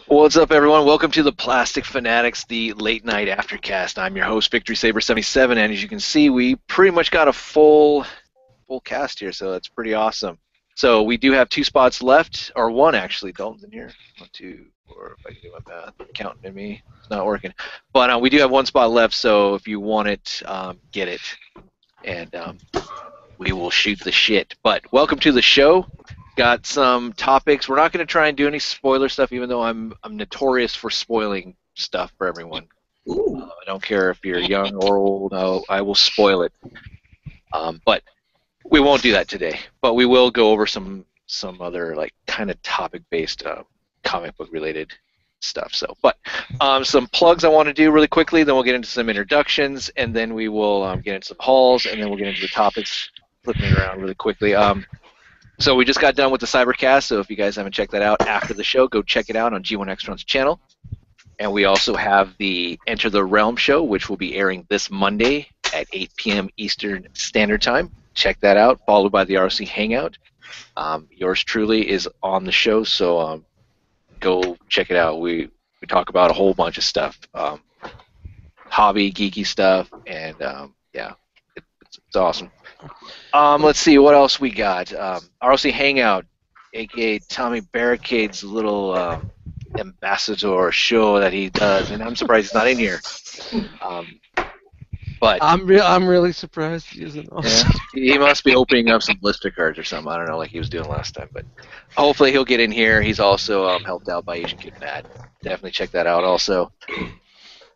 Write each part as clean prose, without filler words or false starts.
What's up, everyone? Welcome to the Plastic Fanatics, the late night aftercast. I'm your host, Victory Saber 77, and as you can see, we pretty much got a full cast here, so that's pretty awesome. So we do have 2 spots left, or 1 actually. Dalton's in here. 1, 2, 4. If I can do my math, counting at me, it's not working. But we do have 1 spot left, so if you want it, get it, and we will shoot the shit. But welcome to the show. Got some topics. We're not going to try and do any spoiler stuff, even though I'm notorious for spoiling stuff for everyone. I don't care if you're young or old. I will spoil it. But we won't do that today. But we will go over some other like kind of topic-based comic book related stuff. So, but some plugs I want to do really quickly. Then we'll get into some introductions, and then we will get into some hauls, and then we'll get into the topics. Flipping it around really quickly. So we just got done with the Cybercast, so if you guys haven't checked that out after the show, go check it out on G1 Extron's channel. And we also have the Enter the Realm show, which will be airing this Monday at 8 p.m. Eastern Standard Time. Check that out, followed by the RC Hangout. Yours truly is on the show, so go check it out. We talk about a whole bunch of stuff, hobby, geeky stuff, and yeah, it's awesome. Let's see what else we got. RC Hangout, aka Tommy Barricade's little ambassador show that he does, and I'm surprised he's not in here. But I'm really surprised he isn't. Yeah, he must be opening up some blister cards or something. I don't know, like he was doing last time. But hopefully he'll get in here. He's also helped out by Asian Kid Mad. Definitely check that out. Also,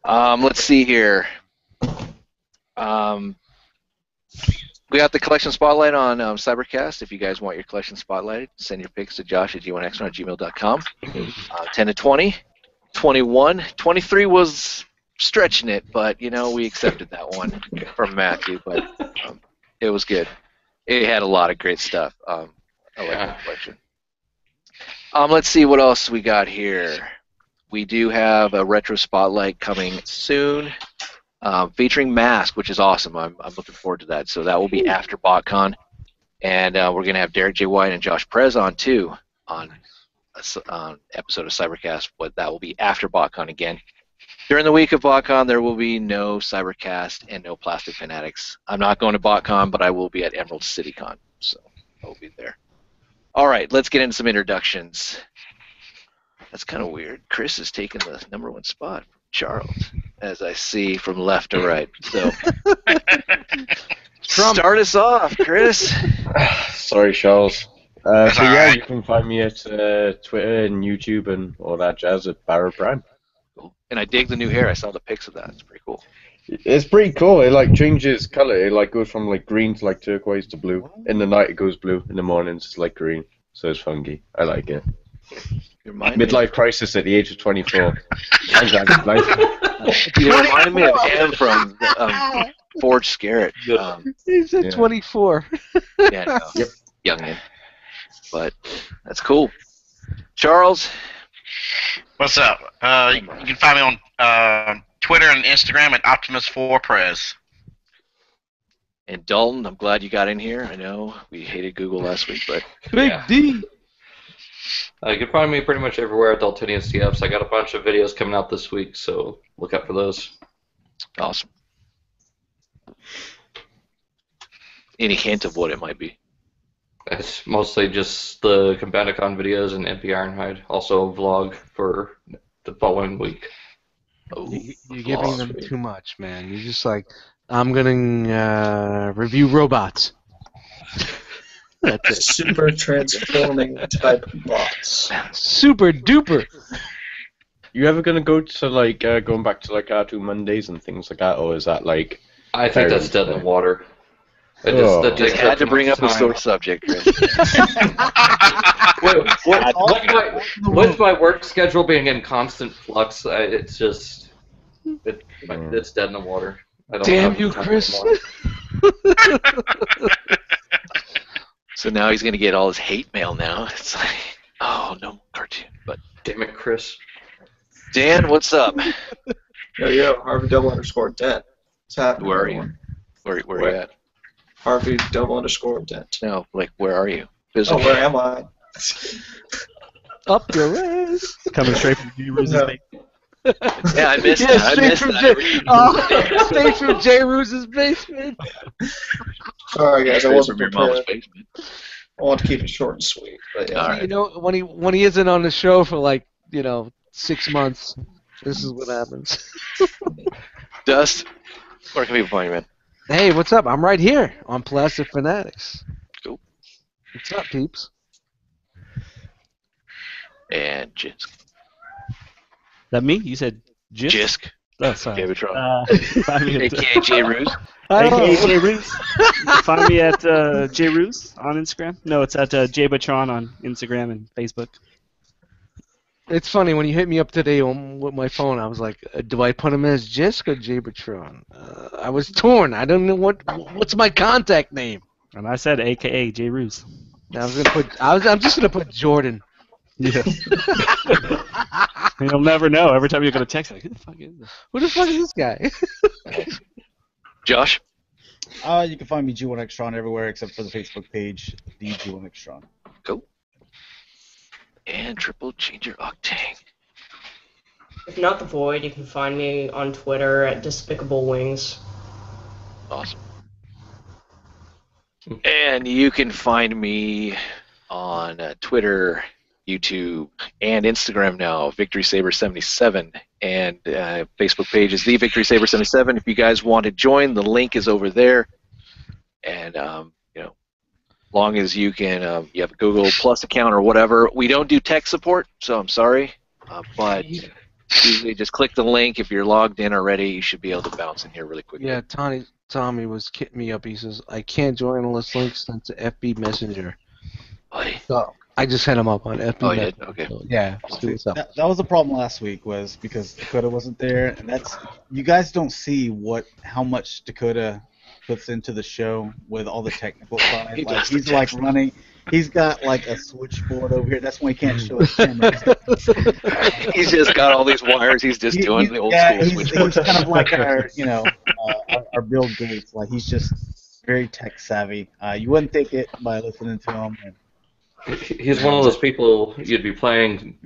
let's see here. We got the collection spotlight on Cybercast. If you guys want your collection spotlighted, send your pics to josh@g1extron@gmail.com. 10 to 20, 21, 23 was stretching it, but you know we accepted that one from Matthew. But it was good. It had a lot of great stuff. I like the collection. Let's see what else we got here. We do have a retro spotlight coming soon. Featuring Mask, which is awesome. I'm looking forward to that. So that will be after BotCon, and we're going to have Derek J. White and Josh Perez on too on an episode of Cybercast, but that will be after BotCon again. During the week of BotCon, there will be no Cybercast and no Plastic Fanatics. I'm not going to BotCon, but I will be at Emerald City Con, so I will be there. All right, let's get into some introductions. That's kind of weird. Chris is taking the #1 spot from Charles, as I see from left to right. So, start us off, Chris. Sorry, Charles. So yeah, you can find me at Twitter and YouTube and all that jazz at Barrow Prime. Cool. And I dig the new hair. I saw the pics of that. It's pretty cool. It's pretty cool. It like changes color. It like goes from like green to like turquoise to blue. In the night it goes blue. In the morning it's like green. So it's funky. I like it. Midlife crisis at the age of 24. You remind me of Anne from Forge Scarrett. He's at 24. Yeah, no, yep. Youngin. But that's cool. Charles? What's up? You can find me on Twitter and Instagram at Optimus4Prez. And Dalton, I'm glad you got in here. I know we hated Google last week, but... Big D! You can find me pretty much everywhere at Daltonian CFs. I got a bunch of videos coming out this week, so look out for those. Awesome. Any hint of what it might be? It's mostly just the Combaticon videos and MP Ironhide. Also a vlog for the following week. Oh, You're giving them too much, man. You're just like, I'm going to review robots. That's it. Super transforming type bots. Super duper. You ever gonna go to like going back to like Cartoon Mondays and things like that, or is that like? I think that's dead in the water. Just had to bring up a sore subject, Chris. With my work schedule being in constant flux, it's just it's dead in the water. I don't Damn have you, time Chris! So now he's going to get all his hate mail now. It's like, oh, no cartoon. But damn it, Chris. Dan, what's up? Yo, Harvey _Dent. What's happening? Where are you? Where are you at? Harvey _Dent. No, like, where are you? Oh, where am I? Up your ass. Coming straight from J. Ruse's No. basement. Yeah, I missed Yeah, that. I straight missed from that. straight from J. Ruse's basement. Sorry, guys, I Straight wasn't from your mom's prepared. basement. I want to keep it short and sweet. But yeah. All right. You know, when he isn't on the show for like 6 months, this is what happens. Dust, where can people find you, man? Hey, what's up? I'm right here on Plastic Fanatics. Cool. What's up, peeps? And Jisk. That me? You said Jisk? Jisk. Oh, sorry. Gave it a try. Find me at, AKA J. Ruse. AKA J. Ruse. You can find me at J. Ruse on Instagram. No, it's at J. Batron on Instagram and Facebook. It's funny, when you hit me up today with my phone, I was like, do I put him as Jisk or J. Patron? I was torn. I don't know what's my contact name. And I said AKA J. Ruse. I'm just gonna put Jordan. Yeah. You'll never know. Every time you're gonna text, like, who the fuck is this? Who the fuck is this guy? Josh. You can find me G1Xtron everywhere except for the Facebook page, the G1Xtron. Cool. And Triple Changer Octane. If not the Void, you can find me on Twitter at Despicable Wings. Awesome. And you can find me on Twitter, YouTube, and Instagram now, Victory Saber 77, and Facebook page is the Victory Saber 77. If you guys want to join, the link is over there. And long as you can, you have a Google Plus account or whatever. We don't do tech support, so I'm sorry, but usually just click the link. If you're logged in already, you should be able to bounce in here really quickly. Yeah, Tommy was kidding me up. He says, I can't join unless links sent to FB Messenger. So I just hit him up on FB Messenger. You did? Okay. So, yeah, just do what's up. That was the problem last week, was because Dakota wasn't there, and you guys don't see how much Dakota puts into the show with all the technical side. He's got like a switchboard over here. That's why he can't show his camera. He's just got all these wires. He's just doing the old school switchboard. He's kind of like our Bill Gates. Like, he's just very tech savvy. You wouldn't think it by listening to him. He's one of those people you'd be playing,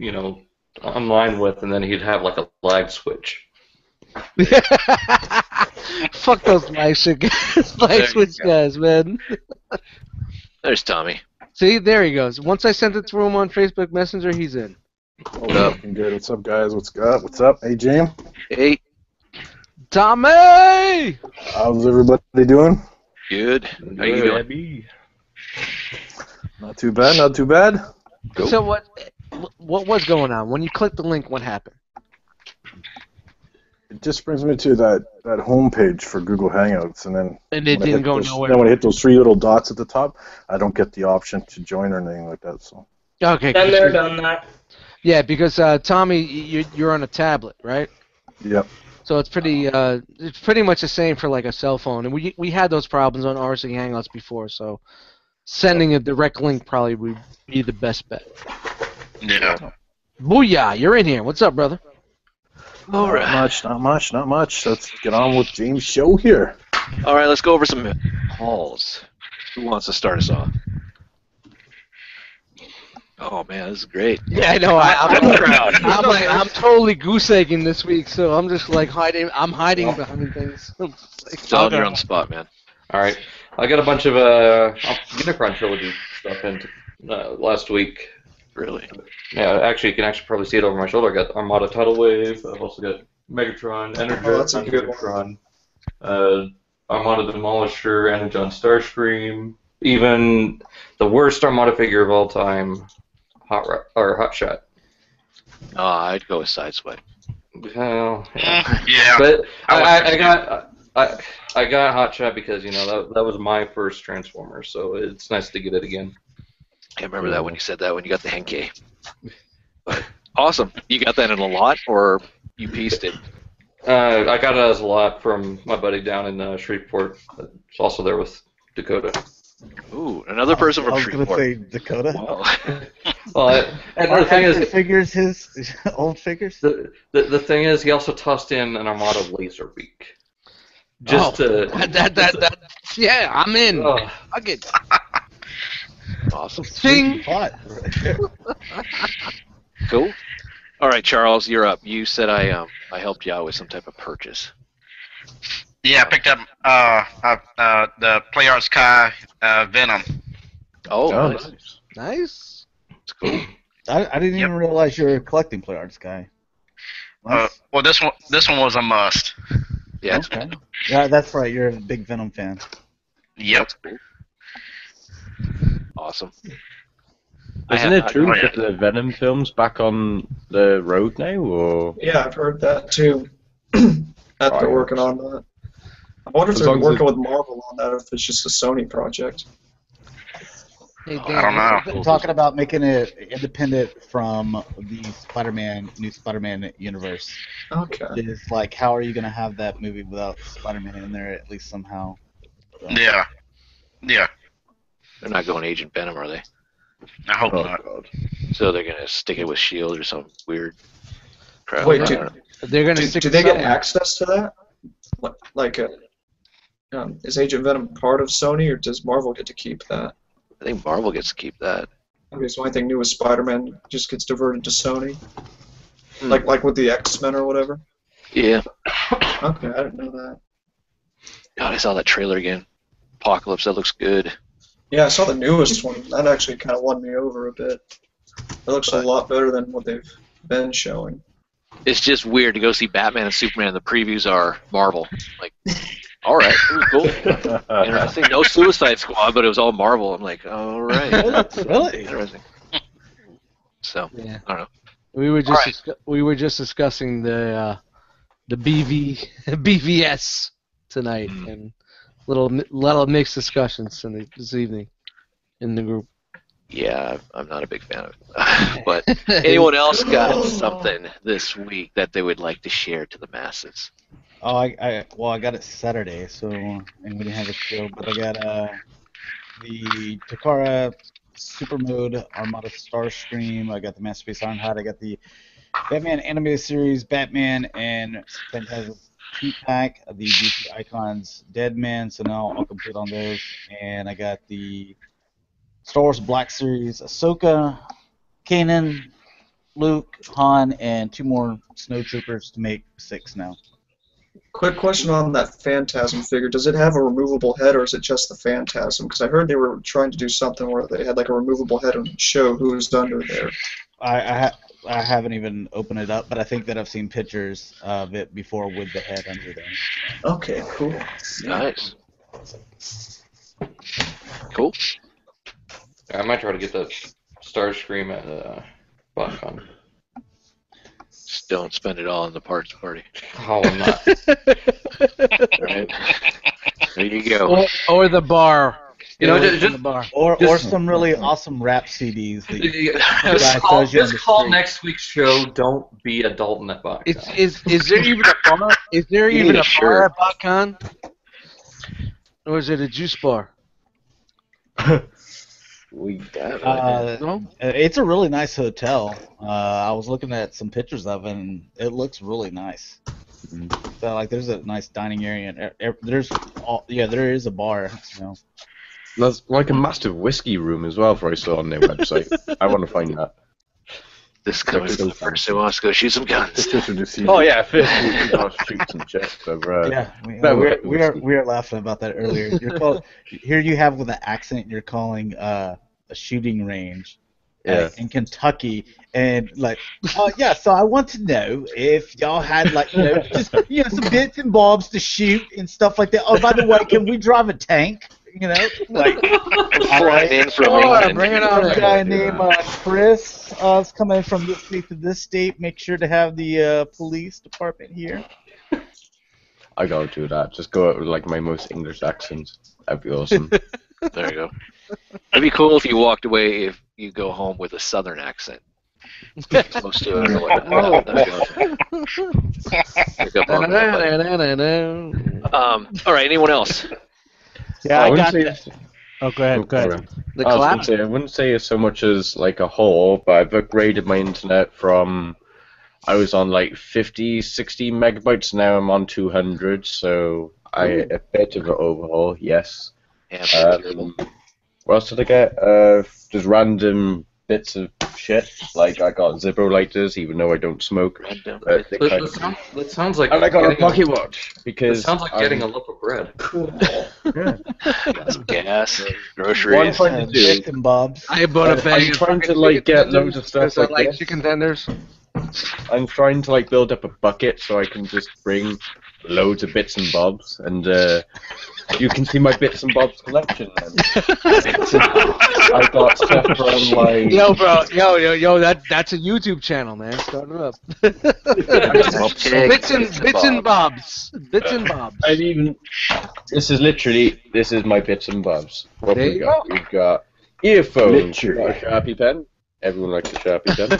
online with, and then he'd have like a lag switch. Fuck those live switch guys, man. There's Tommy. See, there he goes. Once I sent it through him on Facebook Messenger, he's in. What up? Good. What's up, guys? What's up? What's up? Hey, James. Hey. Tommy! How's everybody doing? Good. How you doing? Not too bad. Not too bad. Cool. So what was going on? When you clicked the link, what happened? It just brings me to that home page for Google Hangouts, and it didn't go nowhere. Then when I hit those 3 little dots at the top, I don't get the option to join or anything like that. So. Okay. Been there, done that. Yeah, because Tommy, you're on a tablet, right? Yep. So it's pretty much the same for like a cell phone, and we had those problems on RC Hangouts before, so sending a direct link probably would be the best bet. Yeah. Booyah! You're in here. What's up, brother? All right. Not much. Let's get on with James' show here. All right, let's go over some calls. Who wants to start us off? Oh man, this is great. Yeah, I know. I'm totally goose egging this week, so I'm just like hiding. I'm hiding behind things. It's all on your own spot, man. All right, I got a bunch of Unicron trilogy stuff in last week. Really? Yeah, actually, you can probably see it over my shoulder. I got Armada Tidal Wave. I've also got Megatron, that's a good Megatron, Armada Demolisher, Energon Starscream, even the worst Armada figure of all time, Hot Shot. Oh, I'd go with Sideswipe. Well, Yeah. but I got Hot Shot because that was my first Transformer, so it's nice to get it again. I remember that when you said that when you got the Henkei. But awesome. You got that in a lot, or you pieced it? I got it as a lot from my buddy down in Shreveport. It's also there with Dakota. Ooh, another person from Shreveport. I was going to say Dakota. Wow. Well, and the thing is, his old figures. The thing is, he also tossed in an Armada Laser Week. Yeah, I'm in. Oh. Fuck it. Awesome. Ting! Pot. Cool. All right, Charles, you're up. You said I helped you out with some type of purchase. Yeah, I picked up the Play Arts Kai Venom. Oh, Oh, nice. nice. Nice. That's cool. I didn't even realize you were collecting Play Arts guy. Nice. Well, this one was a must. Yeah. Okay. Yeah, that's right. You're a big Venom fan. Yep. That's cool. Awesome. Isn't it true that the Venom film's back on the road now, or? Yeah, I've heard that too. That they're working on that. I wonder if As they're long as working with Marvel on that, or if it's just a Sony project. Hey, I don't know. They're talking about making it independent from the new Spider-Man universe. Okay. It's like, how are you going to have that movie without Spider-Man in there at least somehow? So. Yeah. Yeah. They're not going Agent Venom, are they? I hope Oh not. God. So they're gonna stick it with Shield or some weird crap. Wait, I do, don't know. They're gonna stick do they get something. access to that? Like, is Agent Venom part of Sony, or does Marvel get to keep that? I think Marvel gets to keep that. Okay, so anything new with Spider-Man just gets diverted to Sony, Hmm. like with the X-Men or whatever. Yeah. Okay, I didn't know that. God, I saw that trailer again. Apocalypse. That looks good. Yeah, I saw the newest one. That actually kind of won me over a bit. It looks a lot better than what they've been showing. It's just weird to go see Batman and Superman. The previews are Marvel. Like, all right, it was cool. Interesting. No Suicide Squad, but it was all Marvel. I'm like, all right. Really? Interesting. So, Yeah. I don't know. We were just discussing the BVS tonight, and little mixed discussions this evening in the group. Yeah, I'm not a big fan of it. But anyone else got something this week that they would like to share to the masses? Oh, I got it Saturday, so and we didn't have a show, but I got the Takara Super Mode Armada Starscream. I got the Masterpiece Ironhide. I got the Batman Animated Series, Batman and Phantasm 2-pack of the DC Icons Deadman, so now I'll complete on those. And I got the Star Wars Black Series, Ahsoka, Kanan, Luke, Han, and 2 more Snowtroopers to make 6 now. Quick question on that Phantasm figure. Does it have a removable head, or is it just the Phantasm? Because I heard they were trying to do something where they had like a removable head and show who's under there. I haven't even opened it up, but I think that I've seen pictures of it before with the head under there. Okay, cool. Nice. Cool. I might try to get that Starscream at BotCon. Just don't spend it all on the parts party. Oh, I'm not. Right? There you go. Or the bar. You know, Just just the bar. Or some really awesome rap CDs that you guy throws you on the Just call street. next week's show. Don't be a Dalton at BotCon. Is there even a bar? Is there You even need a a shirt. bar at BotCon? Or is it a juice bar? No? It's a really nice hotel. I was looking at some pictures of it, and it looks really nice. So, like, there's a nice dining area, and there is a bar. You know. There's like a massive whiskey room as well, for I saw on their website. I want to find that. This coming from the person who wants to go shoot some guns. Oh yeah, first we got to shoot some chicks over. Yeah, we are laughing about that earlier. Here you have with an accent, you're calling a shooting range in Kentucky, and like, yeah. So I want to know if y'all had like just some bits and bobs to shoot and stuff like that. Oh, by the way, can we drive a tank? Like flying in from England. Bring it on. A guy named Chris is coming from this state to this state. Make sure to have the police department here. I gotta do that. Just go out with like my most English accent. That'd be awesome. There you go. It'd be cool if you walked away if you go home with a southern accent. Most to it. All right. Anyone else? Yeah, I got that. Oh, go ahead. Go ahead. I wouldn't say it's so much as like a whole, but I've upgraded my internet from I was on like 50, 60 megabytes. Now I'm on 200, so a bit of an overhaul. Yes. What else did I get? Just random bits of shit. Like I got Zippo lighters, even though I don't smoke. That sounds like. And I got a getting pocket watch because. It sounds like getting a loaf of bread. Cool. Yeah. Some gas, What groceries. I'm trying to do. Bits and bobs. I bought a bag I'm of trying to fucking like chicken get tenders loads of stuff because I like like this. chicken tenders. I'm trying to like build up a bucket so I can just bring loads of bits and bobs, and you can see my bits and bobs collection. Then. I got stuff from like. Yo, bro, yo, that's a YouTube channel, man. Start it up. bits and bobs. Bits and bobs. And even this is my bits and bobs. What There we you got? go. We've got earphones. Literally. We've got a Sharpie pen. Everyone likes a Sharpie pen.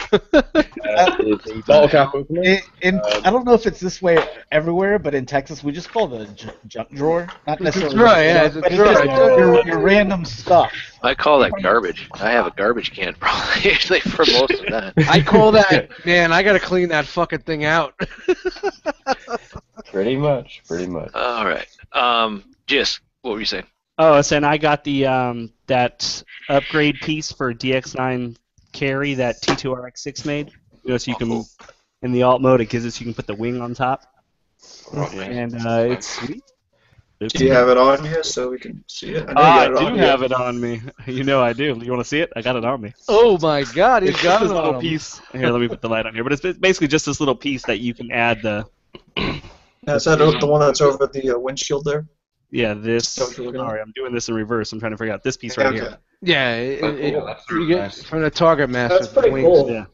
It's a bottle cap opener. I don't know if it's this way everywhere, but in Texas we just call it a junk drawer. Not necessarily. It's right, yeah, it's a but drawer. it's just your random stuff. I call that garbage. I have a garbage can probably usually for most of that. I call that, man, I gotta clean that fucking thing out. Pretty much. All right. Jis, what were you saying? Oh, and I got the that upgrade piece for DX9 carry that T2RX6 made. You know, so you can in the alt mode it gives us you can put the wing on top, and it's sweet. Do you have it on you so we can see it? I do have it on me. You know I do. You want to see it? I got it on me. Oh my god, he's got this it little on him. piece. Here, let me put the light on here. But it's basically just this little piece that you can add the. Is that the one that's over the windshield there? Yeah, this. Is that what you're looking at? Sorry, I'm doing this in reverse. I'm trying to figure out this piece right here. Yeah, That's you really get nice. from the Target Master. That's pretty wings. cool. Yeah.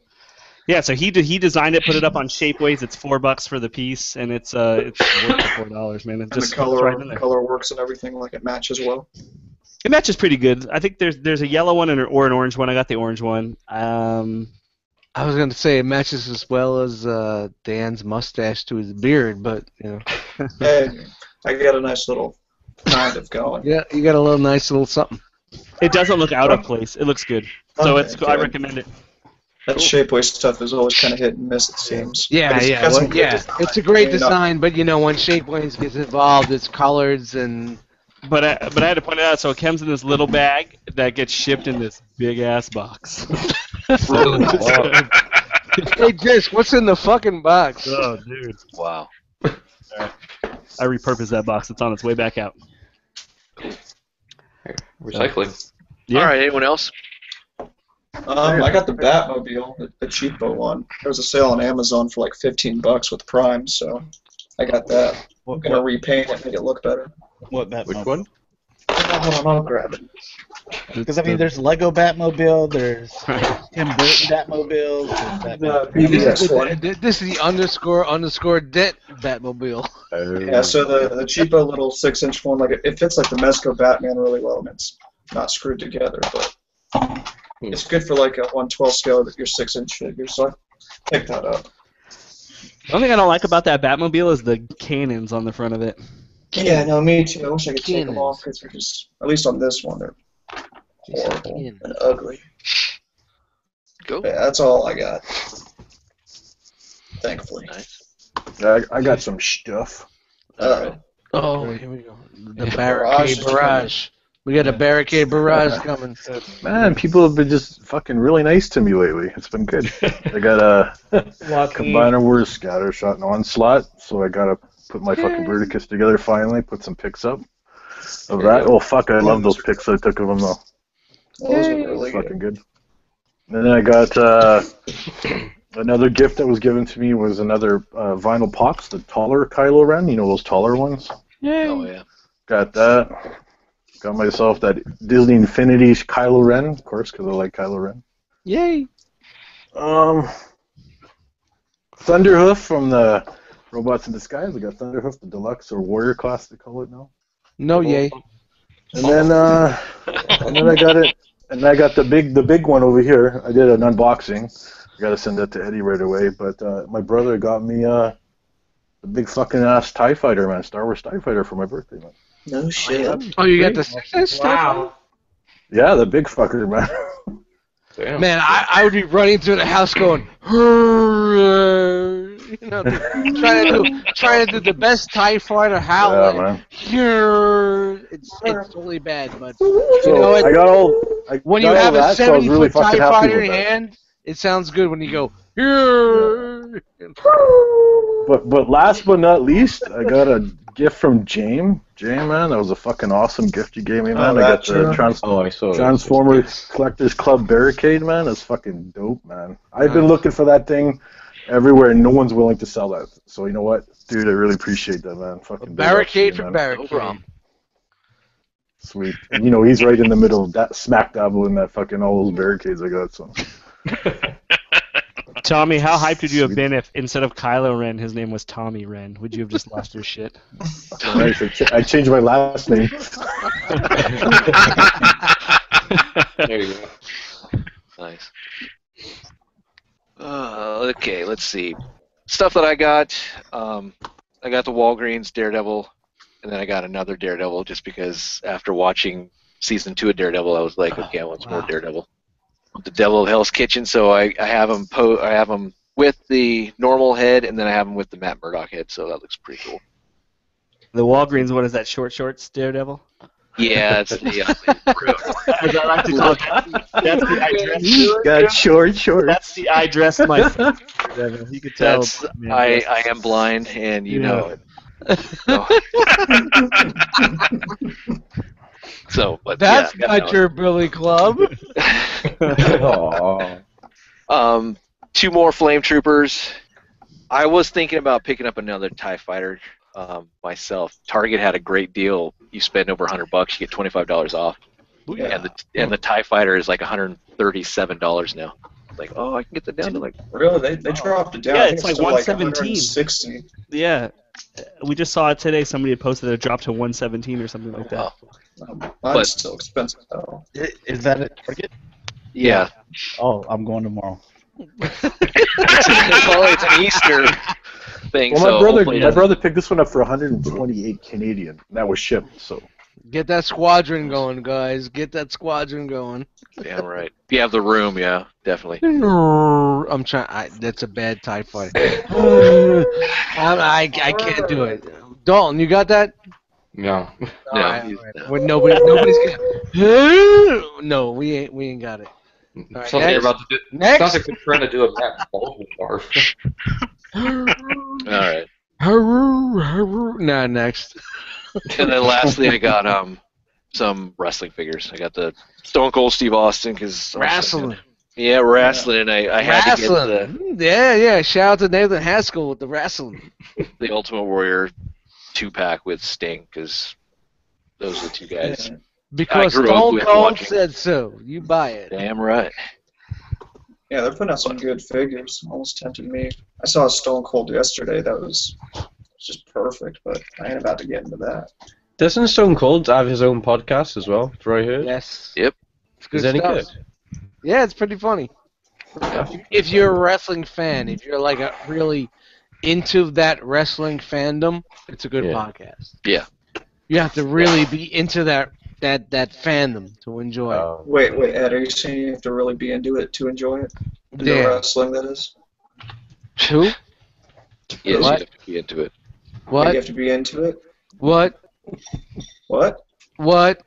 Yeah, so he designed it, put it up on Shapeways. It's $4 for the piece, and it's worth the $4, man. It And just the fits right in there. color works and everything, like it matches well. It matches pretty good. I think there's a yellow one or an orange one. I got the orange one. I was gonna say it matches as well as Dan's mustache to his beard, but you know. And I got a nice little kind of going. Yeah, you got a little nice little something. It doesn't look out of place. It looks good. So Okay, I good. recommend it. That Shapeways stuff is always kind of hit and miss, it seems. But Yeah, it's yeah, got some well, good yeah. design. It's a great I mean, design, but you know when Shapeways gets involved, it's colors and. But I had to point it out. So it comes in this little bag that gets shipped in this big ass box. Hey, Disc, what's in the fucking box? Oh, dude. Wow. I repurposed that box. It's on its way back out. Recycling. Yeah. All right. Anyone else? I got the Batmobile, the cheapo one. There was a sale on Amazon for like $15 with Prime, so I got that. I'm gonna repaint it, make it look better. What Batmobile? Which one? Hold on, I'll grab it. Because I mean, there's Lego Batmobile, there's Tim Burton Batmobiles. The BBS one. This is the underscore dent Batmobile. Yeah, so the cheapo little 6-inch one, like it fits like the Mezco Batman really well, and it's not screwed together, but it's good for like a 1/12 scale of your 6-inch figure. So I picked that up. The only thing I don't like about that Batmobile is the cannons on the front of it. Yeah, no, me too. I wish I could take them off because they're just, at least on this one, they're horrible and ugly. Go. Yeah, that's all I got. Thankfully. Nice. I got some stuff. Oh, here we go. The Barrage barricade is barrage. We got a barricade barrage coming. Man, people have been just fucking really nice to me lately. It's been good. I got a combiner word scatter shot and onslaught, so I gotta put my fucking Verticus together finally, put some pics up of that. Oh fuck, I love those pics I took of them though. Those are really Fucking good. And then I got another gift that was given to me was another vinyl pops, the taller Kylo Ren, you know those taller ones? Oh yeah. Got that. Got myself that Disney Infinity's Kylo Ren, of course, because I like Kylo Ren. Yay! Thunderhoof from the Robots in Disguise. I got Thunderhoof, the deluxe or warrior class they call it now. No, yay. And then I got it, and I got the big one over here. I did an unboxing. I gotta send that to Eddie right away. But my brother got me the big fucking ass TIE Fighter, man, Star Wars TIE Fighter for my birthday, man. No shit. Oh, you got the 6-inch stuff? Wow. Yeah, the big fucker, man. Damn. Man, I would be running through the house going, You know, trying to do the best TIE fighter howling. man. It's totally bad, but So you know I got all. when got you all have a that, so I was 70-foot really fucking TIE happy fighter with in your that. hand, it sounds good when you go. But last but not least, I got a gift from James. James, man, that was a fucking awesome gift you gave me, man. I got the I saw it. Transformer Collectors Club Barricade, man. That's fucking dope, man. I've been looking for that thing everywhere, and no one's willing to sell that. So you know what, dude, I really appreciate that, man. Fucking Barricade for man. barricade. No problem. Sweet. And, you know, he's right in the middle of that smack dab in that fucking all those barricades I got. So. Tommy, how hyped would you have been if instead of Kylo Ren, his name was Tommy Ren? Would you have just lost your shit? I changed my last name. There you go. Nice. Okay, let's see. Stuff that I got. I got the Walgreens Daredevil, and then I got another Daredevil just because after watching season 2 of Daredevil, I was like, okay, I want some more Daredevil. The Devil of Hell's Kitchen, so I have them. I have them with the normal head, and then I have them with the Matt Murdock head, so that looks pretty cool. The Walgreens, what is that? Short shorts, Daredevil. Yeah, it's the. As I like to call it, that's the I dress. Got short. That's the I dress myself. You could tell. That's, I am blind, and you know it. So, but that's yeah, not your Billy Club. Aww. 2 more Flame Troopers. I was thinking about picking up another TIE Fighter myself. Target had a great deal. You spend over $100, you get $25 off. Yeah. And the TIE Fighter is like $137 now. Like, oh, I can get that down to like. Really? They dropped it down. Yeah, I think it's like still 117. 160. Yeah, we just saw it today. Somebody had posted it dropped to 117 or something like that. Mine's still expensive though. Is that at Target? Yeah. Oh, I'm going tomorrow. It's an Easter thing. Well, so my brother picked this one up for 128 Canadian. And that was shipped. So. Get that squadron going, guys. Get that squadron going. Damn right. If you have the room, yeah, definitely. I'm trying. That's a bad TIE fighter. I can't do it. Dalton, you got that? No. No. Right. Well, nobody's got. No, we ain't got it. Right, Sounds like you're about to do. Next. Sounds like you're trying to do a Matt Baldwin barf. All right. Nah, next. And then lastly, I got some wrestling figures. I got the Stone Cold Steve Austin because Wrestling. Yeah, wrestling. And I had to get Yeah. Shout out to Nathan Haskell with the wrestling. the Ultimate Warrior 2-pack with Sting because those are the 2 guys. Yeah. Because I grew up Stone with Cold watching. said so. You buy it. Damn right. Yeah, they're putting out some good figures. Almost tempted me. I saw Stone Cold yesterday. That was just perfect, but I ain't about to get into that. Doesn't Stone Cold have his own podcast as well? That's what I heard. Yes. Yep. It's good Is it any stuff. good? Yeah, it's pretty funny. If you're a wrestling fan, if you're like a really into that wrestling fandom, it's a good podcast. Yeah. You have to really be into that fandom to enjoy it. Wait, Ed, are you saying you have to really be into it to enjoy it? Into Yeah. wrestling, that is? Who? Yes, you What? have to be into it. What? You have to be into it? What? What? What?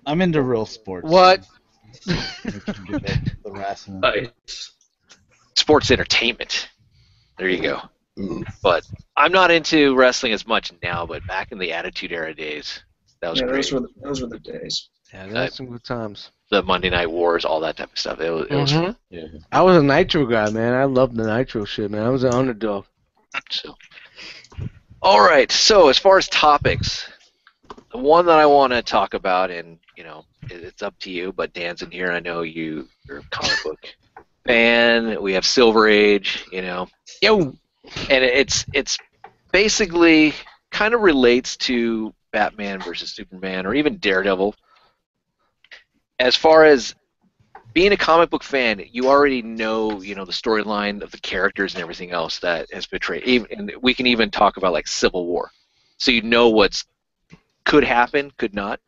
I'm into real sports. What? The wrestling. Sports entertainment. There you go. But I'm not into wrestling as much now, but back in the Attitude Era days, that was Yeah, great. those were the days. Yeah, that's some good times. The Monday Night Wars, all that type of stuff. It was Mhm. Yeah. I was a Nitro guy, man. I loved the Nitro shit, man. I was an underdog. so. All right. So as far as topics, the one that I want to talk about, and it's up to you, but Dan's in here. I know you're a comic book fan. We have Silver Age. Yo. And it's basically kind of relates to Batman versus Superman, or even Daredevil. As far as being a comic book fan, you already know, the storyline of the characters and everything else that has portrayed. And we can even talk about like Civil War, so you know what's could happen, could not.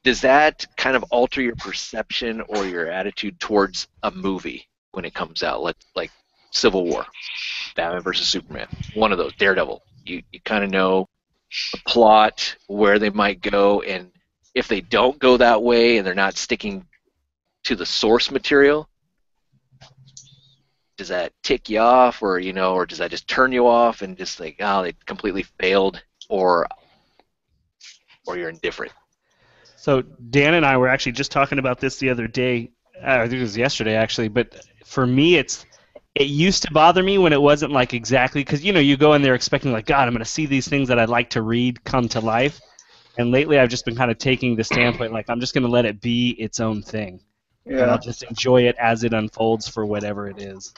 Does that kind of alter your perception or your attitude towards a movie when it comes out, like Civil War? Batman versus Superman. One of those. Daredevil. You kind of know the plot, where they might go, and if they don't go that way and they're not sticking to the source material, does that tick you off, or or does that just turn you off and just like, oh, they completely failed, or you're indifferent? So Dan and I were actually just talking about this the other day. I think it was yesterday actually. But for me, it used to bother me when it wasn't like exactly, because you go in there expecting like, God, I'm going to see these things that I'd like to read come to life. And lately, I've just been kind of taking the standpoint like I'm just going to let it be its own thing, and I'll just enjoy it as it unfolds for whatever it is.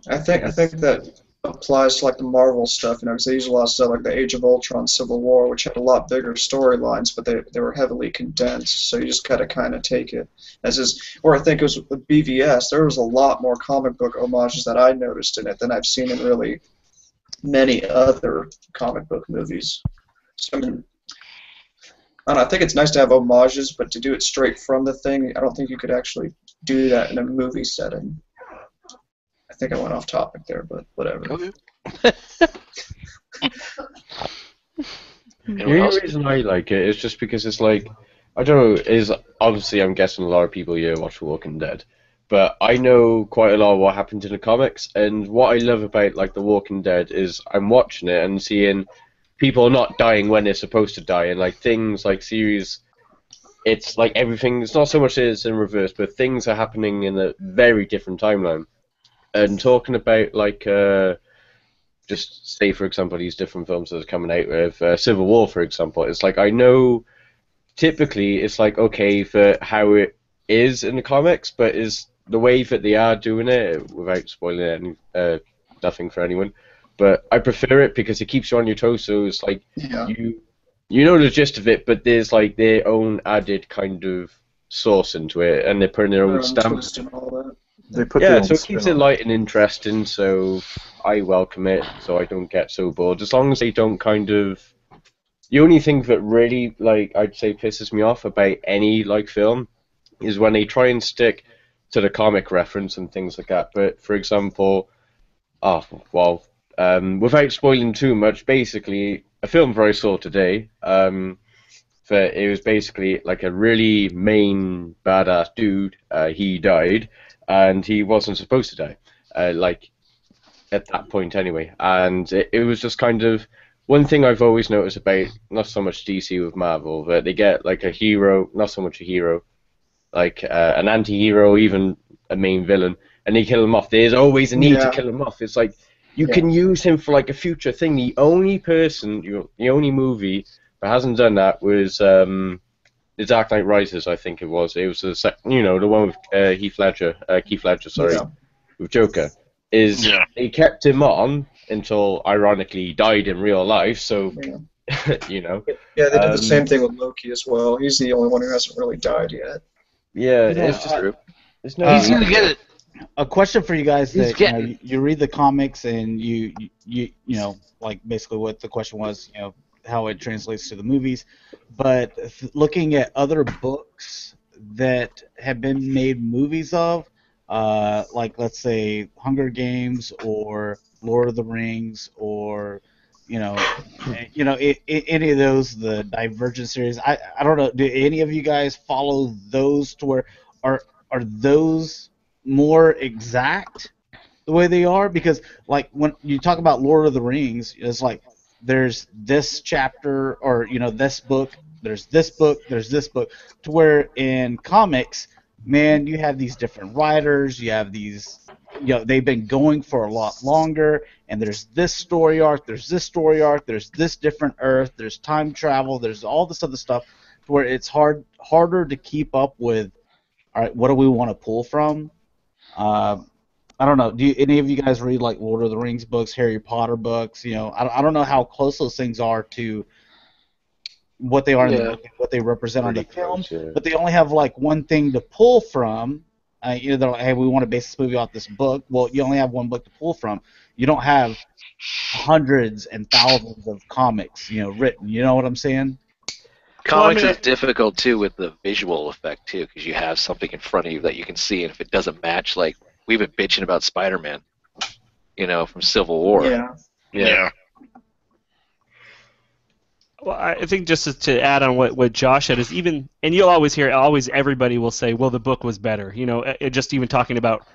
I think that applies to like the Marvel stuff, because they use a lot of stuff like the Age of Ultron, Civil War, which had a lot bigger storylines, but they were heavily condensed. So you just gotta kind of take it as is. Or I think it was with BVS. There was a lot more comic book homages that I noticed in it than I've seen in really many other comic book movies. So I mean, I think it's nice to have homages, but to do it straight from the thing, I don't think you could actually do that in a movie setting. I think I went off topic there, but whatever. Okay. The only reason I like it is just because it's like, I don't know, is obviously I'm guessing a lot of people here watch Walking Dead, but I know quite a lot of what happened in the comics, and what I love about like The Walking Dead is I'm watching it and seeing people not dying when they're supposed to die, and like things like series, it's like everything, it's not so much that it's in reverse, but things are happening in a very different timeline. And talking about like, just say for example these different films that are coming out with Civil War, for example, it's like I know typically it's like okay for how it is in the comics, but is the way that they are doing it, without spoiling any, nothing for anyone, but I prefer it because it keeps you on your toes. So it's like you know the gist of it, but there's like their own added kind of sauce into it, and they're putting their own stamp. And all that. They put Yeah, their own so it spin keeps it on light and interesting. So I welcome it, so I don't get so bored. As long as they don't kind of. The only thing that really, like, I'd say pisses me off about any like film is when they try and stick to the comic reference and things like that. But for example, without spoiling too much, basically a film that I saw today, that it was basically like a really main badass dude. He died, and he wasn't supposed to die, like at that point anyway. And it was just kind of one thing I've always noticed about not so much DC with Marvel, that they get like a hero, not so much a hero, like an anti-hero, even a main villain, and they kill him off. There's always a need to kill him off. It's like you can use him for like a future thing. The only movie that hasn't done that was The Dark Knight Rises, I think it was. It was the one with Keith Ledger, with Joker. They kept him on until, ironically, he died in real life. So, you know. Yeah, they did the same thing with Loki as well. He's the only one who hasn't really died yet. Yeah, it's just true. He's gonna get it. A question for you guys: that you read the comics and you know, like basically what the question was, you know, how it translates to the movies, but looking at other books that have been made movies of, like let's say Hunger Games or Lord of the Rings, or any of those, the Divergent series. I don't know. Do any of you guys follow those to where are those more exact the way they are? Because like when you talk about Lord of the Rings, it's like there's this chapter, or this book, there's this book, there's this book, to where in comics, man, you have these different writers, you have these, they've been going for a lot longer, and there's this story arc, there's this story arc, there's this different Earth, there's time travel, there's all this other stuff, to where it's harder to keep up with. All right, what do we want to pull from? I don't know. Do any of you guys read like Lord of the Rings books, Harry Potter books? I don't know how close those things are to what they are in the book and what they represent on the film, but they only have like one thing to pull from. They're like, hey, we want to base this movie off this book. Well, you only have one book to pull from. You don't have hundreds and thousands of comics, written. You know what I'm saying? Comics is difficult too with the visual effect too, because you have something in front of you that you can see, and if it doesn't match, like we've been bitching about Spider-Man. from Civil War. Yeah. Well, I think just to add on what Josh said is even, and you'll always hear, everybody will say, well, the book was better. Just even talking about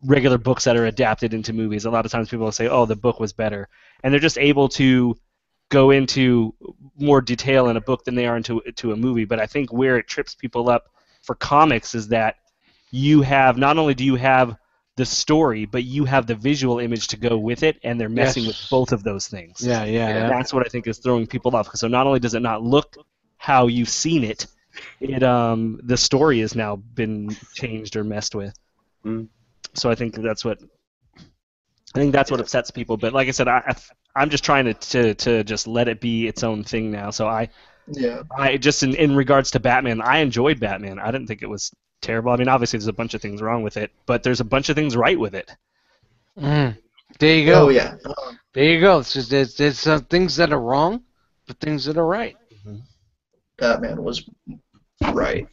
regular books that are adapted into movies, a lot of times people will say, oh, the book was better. And they're just able to go into more detail in a book than they are into a movie. But I think where it trips people up for comics is that not only do you have the story, but you have the visual image to go with it, and they're messing with both of those things. Yeah. That's what I think is throwing people off. So not only does it not look how you've seen it, the story has now been changed or messed with. So I think that's what upsets people. But like I said, I'm just trying to just let it be its own thing now. So I just in regards to Batman, I enjoyed Batman. I didn't think it was terrible. I mean, obviously there's a bunch of things wrong with it, but there's a bunch of things right with it. There you go. Oh yeah. There you go. It's just there's some things that are wrong, but things that are right. Batman was right.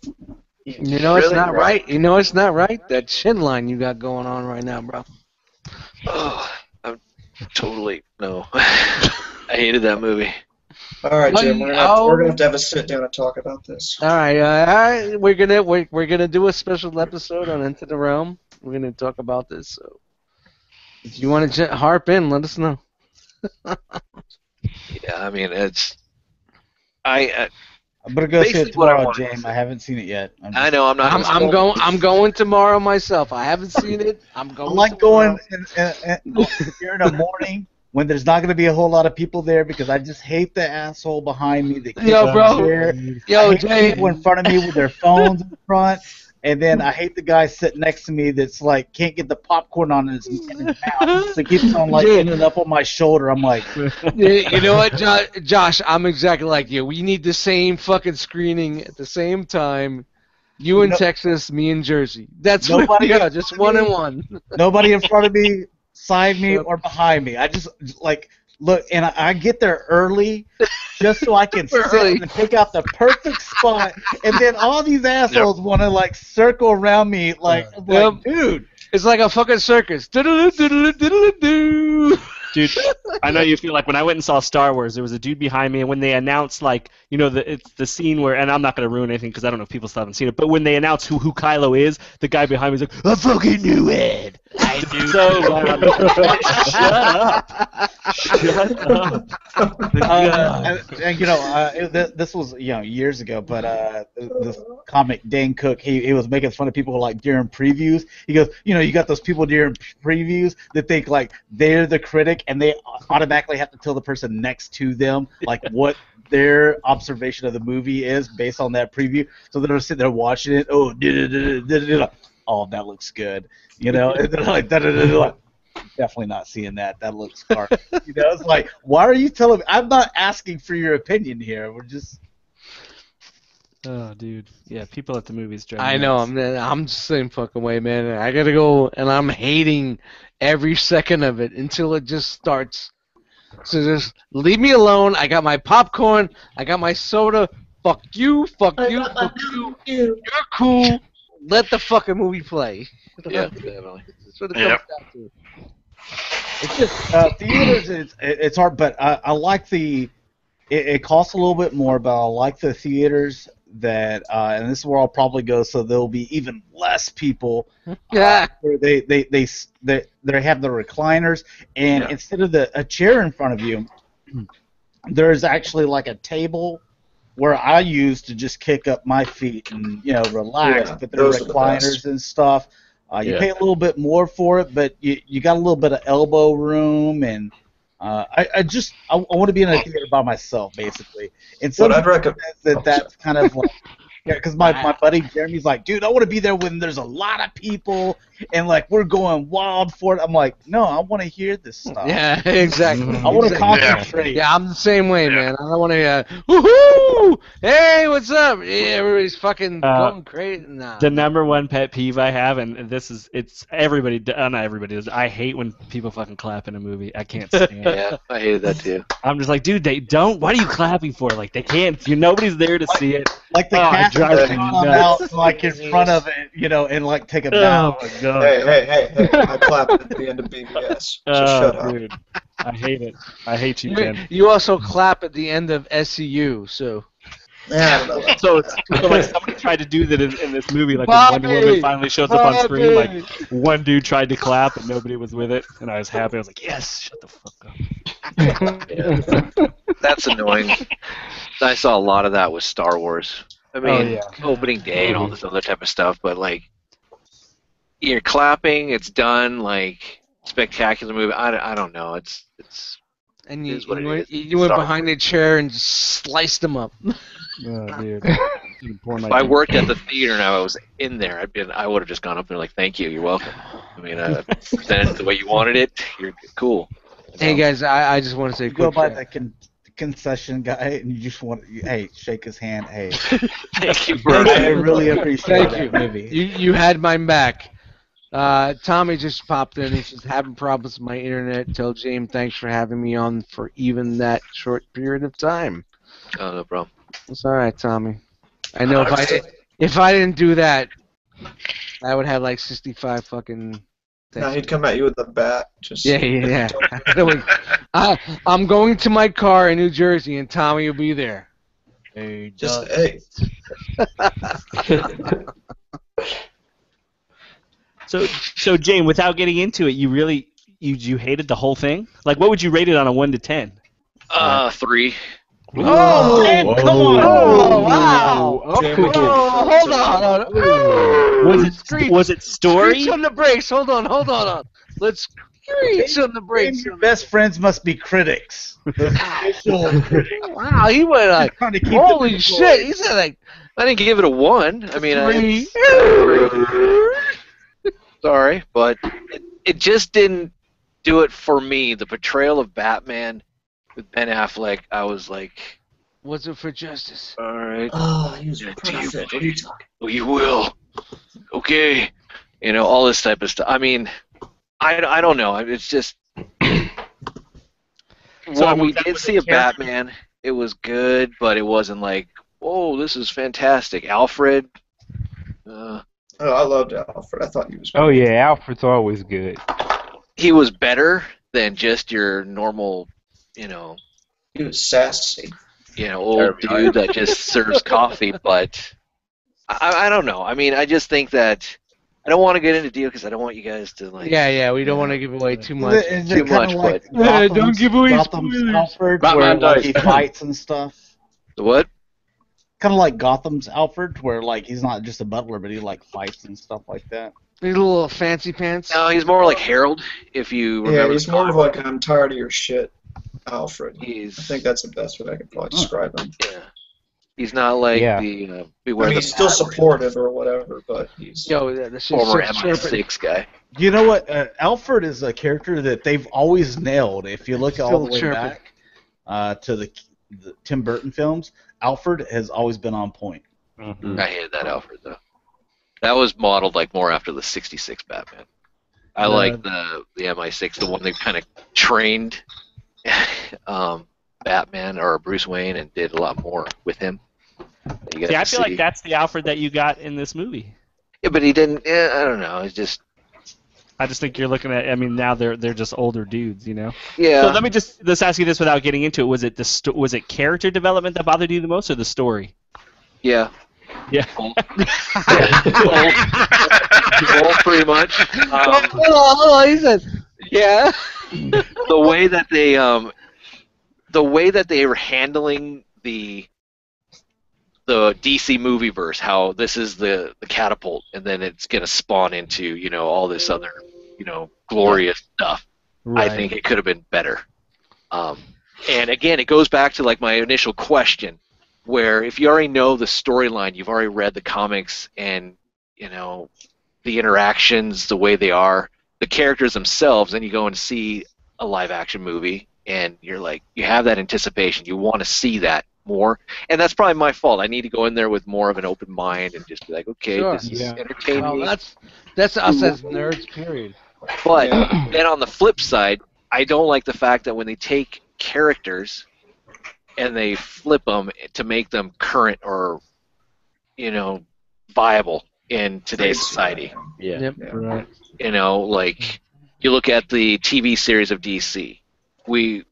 It's not right. It's not right. That chin line you got going on right now, bro. Oh, I'm totally no. I hated that movie. All right, Jim. We're gonna have to have a sit down and talk about this. All right. We're gonna do a special episode on Into the Realm. We're gonna talk about this. So if you want to harp in, let us know. Yeah, I mean I'm gonna go see it tomorrow, James. I haven't seen it yet. I know I'm not. I'm going tomorrow myself. I haven't seen it. I'm going. I like going here in the morning when there's not going to be a whole lot of people there because I just hate the asshole behind me that Jay, people in front of me with their phones in front, and then I hate the guy sitting next to me that's like can't get the popcorn in his mouth, so it keeps on like ending up on my shoulder. I'm like, you know what, Josh? I'm exactly like you. We need the same fucking screening at the same time. You in Texas, me in Jersey. That's what we are, just 1 and 1. Nobody in front of me, side me, or behind me. I just like look, and I get there early just so I can sit and pick out the perfect spot, and then all these assholes want to like circle around me, like, dude, it's like a fucking circus. Dude, I know you feel like when I went and saw Star Wars, there was a dude behind me, and when they announced, like, it's the scene where, and I'm not going to ruin anything because I don't know if people still haven't seen it, but when they announced who Kylo is, the guy behind me was like, I fucking knew it! I knew so loud. Shut up. This was, years ago, but this comic, Dane Cook, he was making fun of people like during previews. He goes, you got those people during previews that think like they're the critic, and they automatically have to tell the person next to them like what their observation of the movie is based on that preview. So they're sitting there watching it. Oh, that looks good. And they're like, definitely not seeing that. That looks garbage. It's like, why are you telling me? I'm not asking for your opinion here. We're just. Oh, dude. Yeah, people at the movies drive I know. I'm the same fucking way, man. I gotta go, and I'm hating every second of it until it just starts. So just leave me alone. I got my popcorn. I got my soda. Fuck you. Fuck you. Fuck you. You're cool. Let the fucking movie play. Yeah, definitely. That's what it comes down to. It's just theaters. It's hard, but I like the. It costs a little bit more, but I like the theaters that, and this is where I'll probably go. So there'll be even less people. Yeah. Where they have the recliners, and instead of a chair in front of you, there's actually like a table where I use to just kick up my feet and relax. But there are recliners and stuff. You pay a little bit more for it, but you got a little bit of elbow room, and I want to be in a theater by myself, basically. And so I'd recommend that's kind of like, because my buddy Jeremy's like, dude, I want to be there when there's a lot of people and like we're going wild for it. I'm like, no, I want to hear this stuff. Yeah, exactly. I want to concentrate. Yeah, I'm the same way, man. I don't want to woohoo! Hey, what's up? Yeah, everybody's fucking going crazy. Nah. The number one pet peeve I have, and it's everybody, not everybody does. I hate when people fucking clap in a movie. I can't stand it. Yeah, I hated that too. I'm just like, dude, they don't. What are you clapping for? Like, they can't. Nobody's there to see it. Like the cat come out like in front of it, and like take a bow. Oh my god. Hey! I clap at the end of BBS. So shut up. Dude. I hate it. I hate you, Ben. You also clap at the end of SCU, so. Yeah, I don't know. So like somebody tried to do that in this movie, like when Wonder Woman finally shows up on screen, like one dude tried to clap and nobody was with it, and I was happy. I was like, yes, shut the fuck up. That's annoying. I saw a lot of that with Star Wars. I mean, opening day and all this other type of stuff, but like, you're clapping, it's done, like, spectacular movie. I don't know. It's. And you went behind the chair and just sliced them up. Oh, dude. If I worked at the theater and I was in there, I would have just gone up there like, thank you, you're welcome. I mean, presented it the way you wanted it. You're cool. Hey guys, I just want to say, go by that concession guy, and you just want shake his hand. Hey, thank you, bro. I really appreciate that movie. You had mine back. Tommy just popped in. He says, having problems with my internet. Tell James thanks for having me on for even that short period of time. Oh, no problem. It's all right, Tommy. I know if I didn't do that, I would have like 65 fucking. Now he'd come at you with a bat. Just yeah. I'm going to my car in New Jersey, and Tommy will be there. Hey. So Jane, without getting into it, you hated the whole thing? Like, what would you rate it on a 1 to 10? 3. Oh, man, come on! Oh, wow! Hold on. Was it story? Screech on the brakes. Hold on. Let's screech on the brakes. Your best friends must be critics. Wow, he went like, holy shit! He said like, I didn't give it a 1. I mean, sorry, but it just didn't do it for me. The portrayal of Batman with Ben Affleck, I was like, was it for justice? All right. Oh, he was perfect. What are you talking? Oh, you will. Okay. All this type of stuff. I mean, I don't know. It's just. When we did see a Batman, it was good, but it wasn't like, oh, this is fantastic. Alfred. Oh, I loved Alfred. I thought he was great. Oh, yeah, Alfred's always good. He was better than just your normal, He was sassy. Old dude that just serves coffee, but I don't know. I mean, I just think that I don't want to get into deal because I don't want you guys to like. Yeah, we don't want to give away too much. Too much, but don't give away Gotham's Alfred, where like, he fights and stuff. The what? Kind of like Gotham's Alfred, where like he's not just a butler, but he like fights and stuff like that. He's a little fancy pants. No, he's more like Harold, if you remember. Yeah, he's more of like I'm tired of your shit, Alfred. I think that's the best way I could probably describe him. Yeah. He's not like the he's still supportive or whatever, but he's former MI6 guy. You know what? Alfred is a character that they've always nailed. If you look all the way back to the Tim Burton films, Alfred has always been on point. Mm-hmm. I hated that Alfred though. That was modeled like more after the '66 Batman. I like the MI6, the one that kind of trained Batman or Bruce Wayne and did a lot more with him. See, I feel like that's the Alfred that you got in this movie. Yeah, but he didn't. I don't know. It's just. I just think you're looking at. I mean, now they're just older dudes, Yeah. So let me just ask you this without getting into it. Was it character development that bothered you the most, or the story? Yeah. Yeah. Both pretty much. Hold on. He said, yeah. The way that they were handling the DC movieverse, how this is the catapult, and then it's gonna spawn into all this other glorious stuff. Right. I think it could have been better. And again, it goes back to like my initial question, where if you already know the storyline, you've already read the comics, and the interactions, the way they are, the characters themselves, then you go and see a live action movie, and you're like, you have that anticipation, you want to see that more, and that's probably my fault. I need to go in there with more of an open mind and just be like, okay, this is entertaining. Well, that's us as nerds, period. But then on the flip side, I don't like the fact that when they take characters and they flip them to make them current or viable in today's society. Yeah. Yep. Right. Like you look at the TV series of DC. I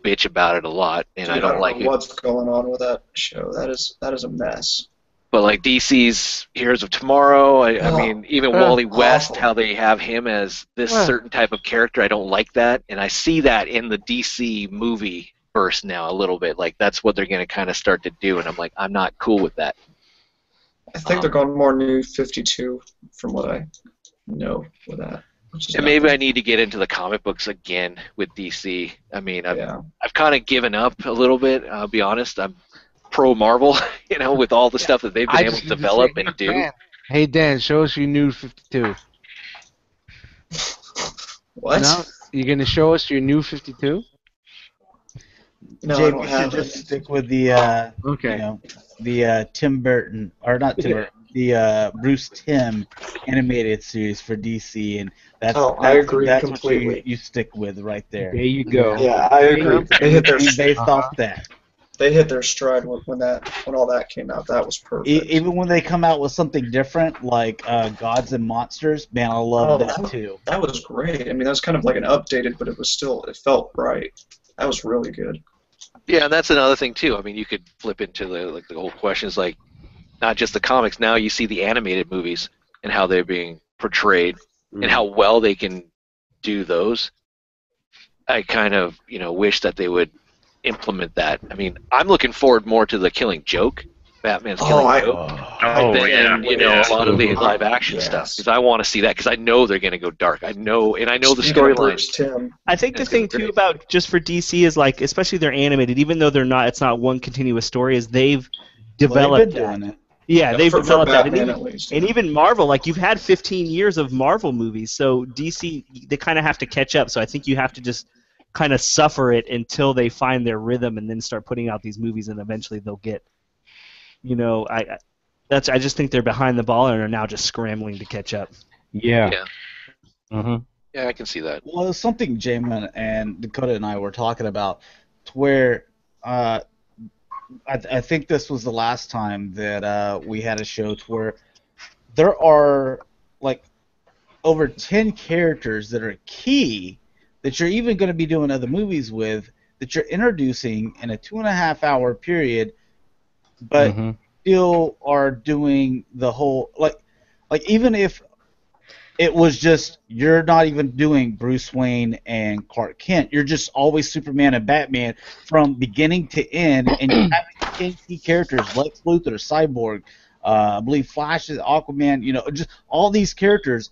bitch about it a lot, and Dude, I don't like know it. what's going on with that show. That is a mess. But like DC's Heroes of Tomorrow, I mean, even Wally West, how they have him as this certain type of character, I don't like that, and I see that in the DC movie verse now a little bit. Like that's what they're going to kind of start to do, and I'm like, I'm not cool with that. I think they're going more New 52, from what I know with that. And maybe I need to get into the comic books again with DC. I mean, I've kind of given up a little bit. I'll be honest. I'm pro Marvel, with all the stuff that they've been able to develop and do. Dan. Hey Dan, show us your new 52. What? No, you're gonna show us your new 52? No, Jay, I don't we have should it. just stick with the the Tim Burton, or not Tim Burton, the Bruce Timm animated series for DC, and I agree that's completely. what you stick with right there. There you go. Yeah, I agree. They hit their based off that. They hit their stride when all that came out. That was perfect. Even when they come out with something different, like Gods and Monsters, man, I love that too. That was great. I mean, that was kind of like an updated, but it felt right. That was really good. Yeah, and that's another thing too. I mean, you could flip into the whole questions, like not just the comics. Now you see the animated movies and how they're being portrayed and how well they can do those. I kind of wish that they would implement that. I mean, I'm looking forward more to the Killing Joke, Batman's Killing Joke, than a lot of the live action stuff. Because I want to see that because I know they're going to go dark. I know the storylines. I think the thing too about just for DC is like, especially they're animated, even though it's not one continuous story, is they've developed that. Yeah, they've developed that. And even Marvel, like you've had 15 years of Marvel movies, so DC, they kind of have to catch up. So I think you have to just kind of suffer it until they find their rhythm and then start putting out these movies, and eventually they'll get, I just think they're behind the ball and are now just scrambling to catch up. Yeah. Yeah, I can see that. Well, it's something Jamin and Dakota and I were talking about, to where I think this was the last time that we had a show to where there are like over 10 characters that are key that you're even going to be doing other movies with, that you're introducing in a 2.5-hour period, but still are doing the whole like even if it was just you're not even doing Bruce Wayne and Clark Kent, you're just always Superman and Batman from beginning to end, and you're having 10 key characters, Lex Luthor, Cyborg, I believe Flash, Aquaman, just all these characters.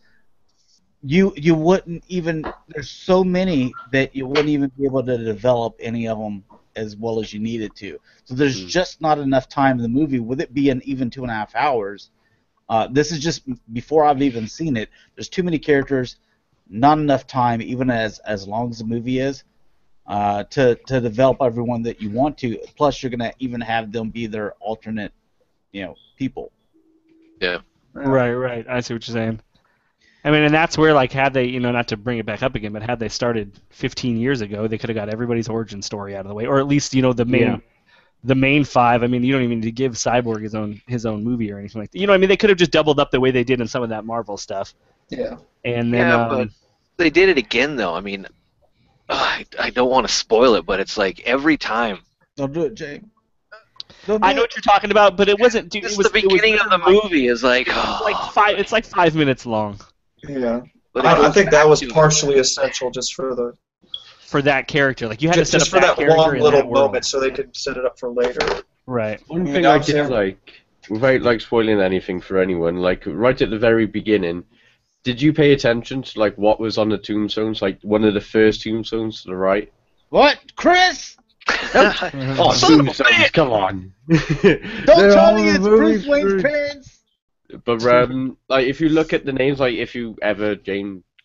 You wouldn't even, there's so many that you wouldn't even be able to develop any of them as well as you needed to. So there's just not enough time in the movie, with it being even 2.5 hours. This is just before I've even seen it. There's too many characters, not enough time, even as long as the movie is, to develop everyone that you want to. Plus, you're gonna even have them be their alternate, people. Yeah. Right. I see what you're saying. I mean, and that's where, like, had they, not to bring it back up again, but had they started 15 years ago, they could have got everybody's origin story out of the way, or at least, the main five. I mean, you don't even need to give Cyborg his own movie or anything like that. They could have just doubled up the way they did in some of that Marvel stuff. Yeah. And then, but they did it again, though. I mean, I don't want to spoil it, but it's like every time. Don't do it, Jay. I know what you're talking about, but it wasn't. Dude, the beginning of the movie is like, it's like 5 minutes long. Yeah, I think that was partially essential just for that character. Like you had to set up for that character one in little that world. moment so they could set it up for later. Right. One thing I did like, without spoiling anything for anyone, like right at the very beginning, did you pay attention to like what was on the tombstones? Like one of the first tombstones to the right. What, Chris? Oh, tombstones! Come on. Don't tell me it's Bruce Wayne's parents. But like if you look at the names, like if you ever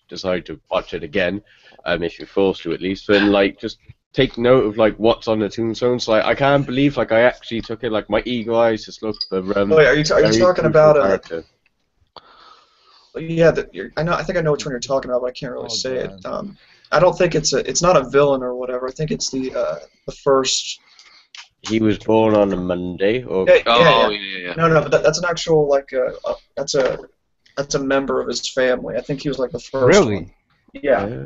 decide to watch it again, if you're forced to at least, then like just take note of like what's on the tombstones. Like I can't believe like I actually took it, like my eagle eyes just looked. Wait, are you talking about yeah, I think I know which one you're talking about, but I can't really say it. I don't think it's not a villain or whatever. I think it's the first he was born on a Monday. Or Yeah. No, but that's an actual that's a member of his family. I think he was like the first one. Yeah.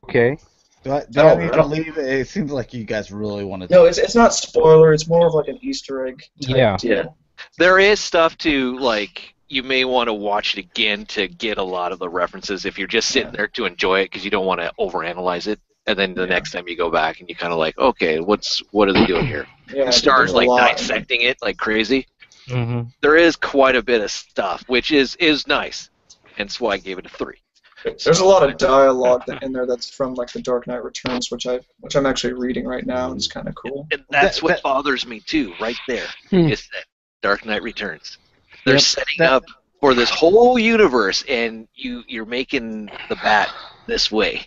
Okay. Do I need to leave? It seems like you guys really want to. No, it's not spoiler. It's more of like an Easter egg type deal. There is stuff to like. You may want to watch it again to get a lot of the references if you're just sitting there to enjoy it because you don't want to overanalyze it. And then the next time you go back and you kind of like, okay, what are they doing here? Yeah, Stars like dissecting it like crazy. Mm-hmm. There is quite a bit of stuff, which is nice. Hence why I gave it a 3. There's a lot of dialogue in there that's from like The Dark Knight Returns, which I'm actually reading right now, and it's kind of cool. And that's what bothers me too, right there, is that Dark Knight Returns. They're setting up for this whole universe, and you're making the Bat this way.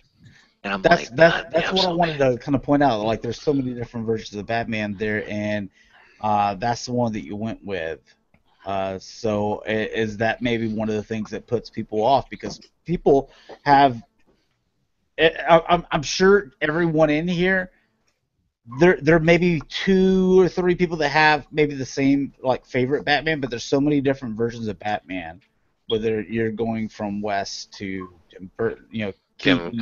And I'm that's what I wanted to kind of point out. Like, there's so many different versions of Batman there, and that's the one that you went with. So is that maybe one of the things that puts people off? Because people have, I'm sure everyone in here, there may be 2 or 3 people that have maybe the same like favorite Batman, but there's so many different versions of Batman. Whether you're going from West to Keaton,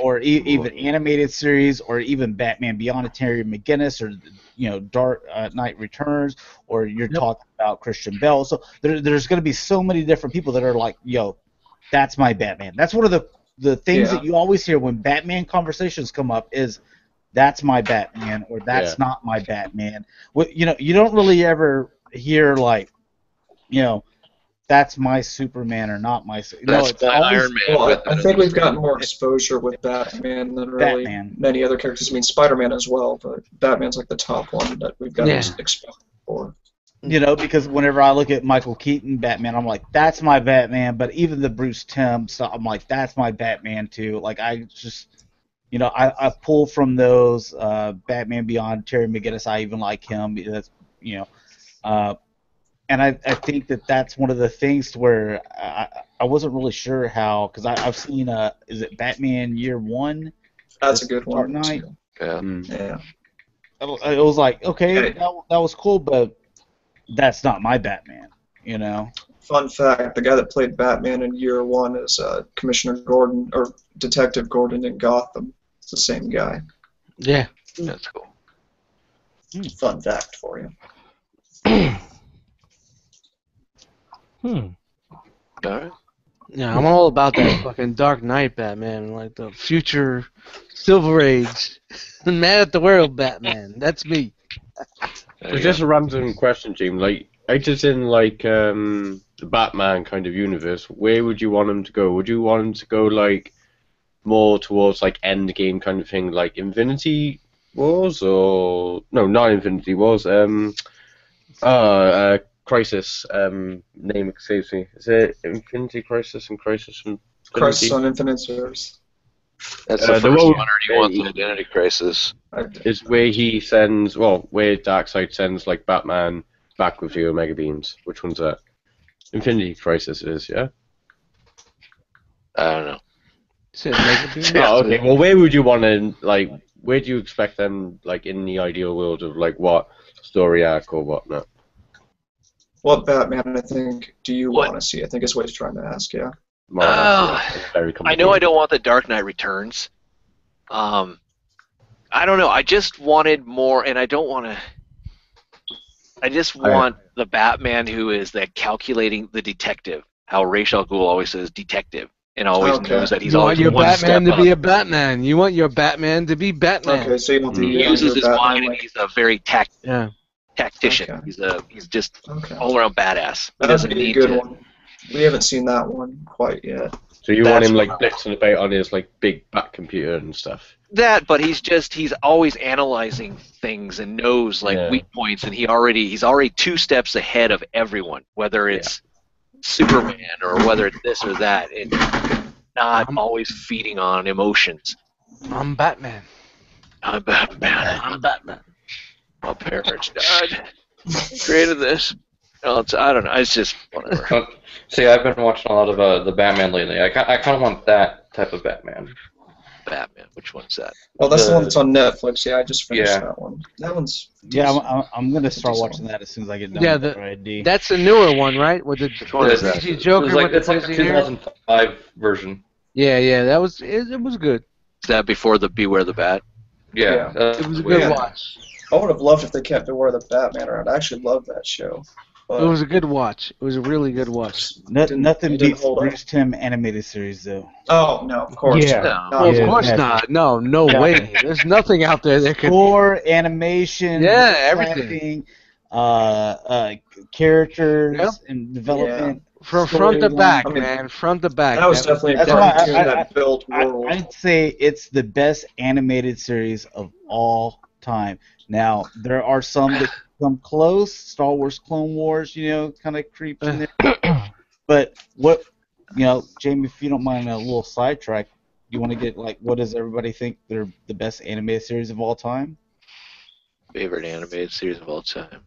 or even animated series, or even Batman Beyond of Terry McGinnis, or Dark Knight Returns, or you're talking about Christian Bale. So there's going to be so many different people that are like, that's my Batman. That's one of the things that you always hear when Batman conversations come up is, that's my Batman, or that's not my Batman. You don't really ever hear like, that's my Superman or not my. That's my Iron Man. Well, I think we've gotten more exposure with Batman than really many other characters. I mean, Spider-Man as well, but Batman's like the top one that we've got exposure for. Because whenever I look at Michael Keaton Batman, I'm like, that's my Batman. But even the Bruce Timm stuff, I'm like, that's my Batman too. Like, I just. I pull from those Batman Beyond, Terry McGinnis. I even like him. That's and I think that's one of the things to where I wasn't really sure how, because I've seen is it Batman Year One? That's a good one. Dark Knight. Yeah. It was like, okay, that was cool, but that's not my Batman. Fun fact: the guy that played Batman in Year One is Commissioner Gordon or Detective Gordon in Gotham. It's the same guy. Yeah, that's cool. Fun fact for you. Alright. Yeah, I'm all about that fucking Dark Knight Batman, like the future Silver Age, Man at the World Batman. That's me. So just a random question, Jim. Like, just in like the Batman kind of universe, where would you want him to go? Would you want him to go like more towards like Endgame kind of thing, like Infinity Wars, or no, not Infinity Wars. Crisis. Name escapes me. Is it Infinity Crisis and Crisis on Crisis on Infinite Earths? That's the first one, or do you want the Identity Crisis? Is where he sends, where Darkseid sends like Batman back with the Omega Beams. Which one's that? Infinity Crisis it is, yeah? I don't know. Oh, okay. Well, where would you want to, like, where do you expect them, like, in the ideal world of, like, what story arc or whatnot? What Batman, I think, do you want to see? I think is what he's trying to ask, yeah. I know I don't want the Dark Knight Returns. I don't know. I just wanted more, and I don't want to... I just want the Batman who is the calculating, the detective. How Ra's al Ghul always says detective, and always knows that he's always one step up. You want your Batman to be a Batman. You want your Batman to be Batman. Okay, so you want he uses his mind, and he's a very tactician. Okay. He's just all around badass. He doesn't need a good one. We haven't seen that one quite yet. So you want him like blitzing about on his like big bat computer and stuff. That, but he's always analyzing things and knows like weak points, and he's already 2 steps ahead of everyone, whether it's Superman or whether it's this or that, and not always feeding on emotions. I'm Batman. I'm Batman. My parents died. Created this. No, I don't know. It's just whatever. See, I've been watching a lot of the Batman lately. I kind of want that type of Batman. Batman. Which one's that? Oh, that's the one that's on Netflix. Yeah, I just finished that one. That one's Yeah, I'm gonna start watching that as soon as I get done. Yeah, with ID. that's the newer one, right? With the one is that? CG Joker with the it's like the crazy hair? 2005 version. Yeah, that was it was good. Is that before the Beware the Bat? Yeah. It was a good watch. I would have loved if they kept Beware the Batman around. I actually love that show. It was a good watch. It was a really good watch. Nothing beats Bruce Timm animated series, though. Oh, no, of course. Yeah. Of course not. No way. There's nothing out there that could... Core, animation, everything. Characters and development. From front to back, man. Front to back. That was definitely a cartoon that built world. I'd say it's the best animated series of all time. Now, there are some that come close. Star Wars Clone Wars, kind of creeps in there. But Jamie, if you don't mind a little sidetrack, you want to get, what does everybody think they're the best animated series of all time? Favorite animated series of all time.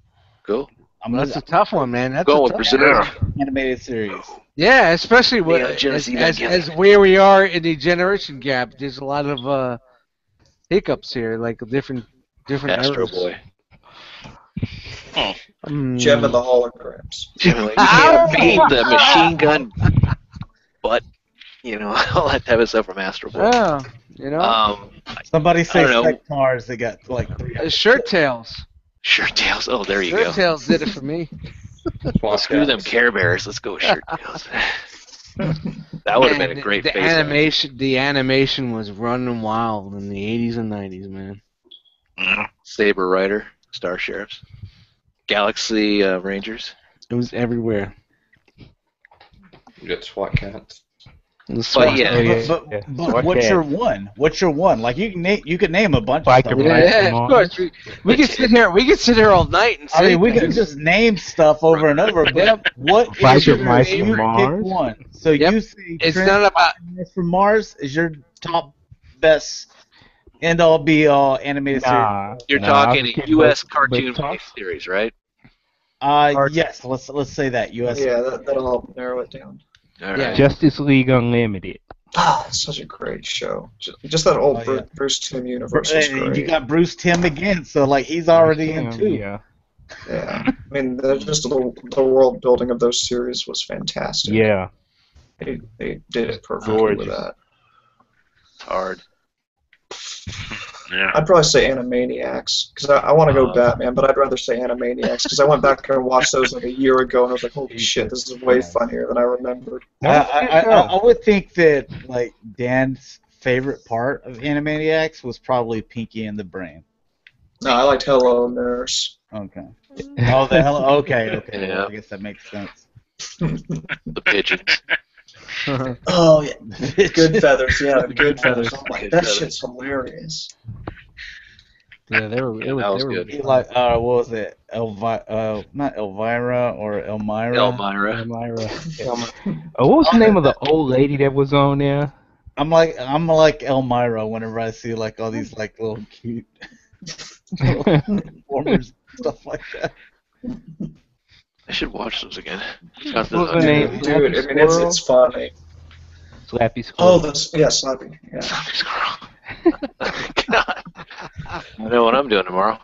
Go. That's a tough one, man. That's Go a with tough animated series. Yeah, especially as where we are in the generation gap. There's a lot of hiccups here, like different Astro eras. Boy. Gem of the Holograms. You can't beat the machine gun butt, all that type of stuff from Astro Boy. Yeah, Somebody say I don't know. Sectars, they got like 3. Shirt Tails. Shirt Tails. Oh, there you go. Shirt Tails did it for me. Screw them Care Bears. Let's go Shirt Tails. That would have been a great face. The animation was running wild in the 80s and 90s, man. Saber Rider, Star Sheriffs, Galaxy Rangers. It was everywhere. You got SWAT cats. But what's your one? What's your one? Like you could name a bunch of stuff. Yeah, of course. We could sit here. We could sit here all night and say. I mean, we could just name stuff over and over. But what is your you pick one? So you say it's not about from Mars is your top best end all be all animated series. You're talking a U.S. cartoon-based series, right? Yes. Let's say that U.S. Yeah, that'll help narrow it down. All right. Justice League Unlimited. Such a great show. Just that old Bruce Timm universe was great. You got Bruce Timm again, so he's already in too. Yeah. I mean, just the world building of those series was fantastic. Yeah. They did it perfectly with that. It's hard. Yeah. I'd probably say Animaniacs, because I want to go Batman, but I'd rather say Animaniacs, because I went back and watched those a year ago, and I was like, holy shit, this is way funnier than I remembered. I would think that, Dan's favorite part of Animaniacs was probably Pinky and the Brain. No, I liked Hello Nurse. Okay. Oh, the Hello. Okay. Yeah. Well, I guess that makes sense. The pigeons. Oh yeah, Good Feathers. Yeah, Good Feathers. Oh my, that shit's hilarious. Yeah, they were good. What was it? Not Elvira or Elmira. Elmira. Oh, what was the name of the old lady that was on there? I'm like Elmira whenever I see all these little cute performers stuff like that. I should watch those again. What was the name? Dude, I mean, it's funny. Slappy Squirrel. Oh, Slappy. Yeah. Slappy Squirrel. God. I know what I'm doing tomorrow.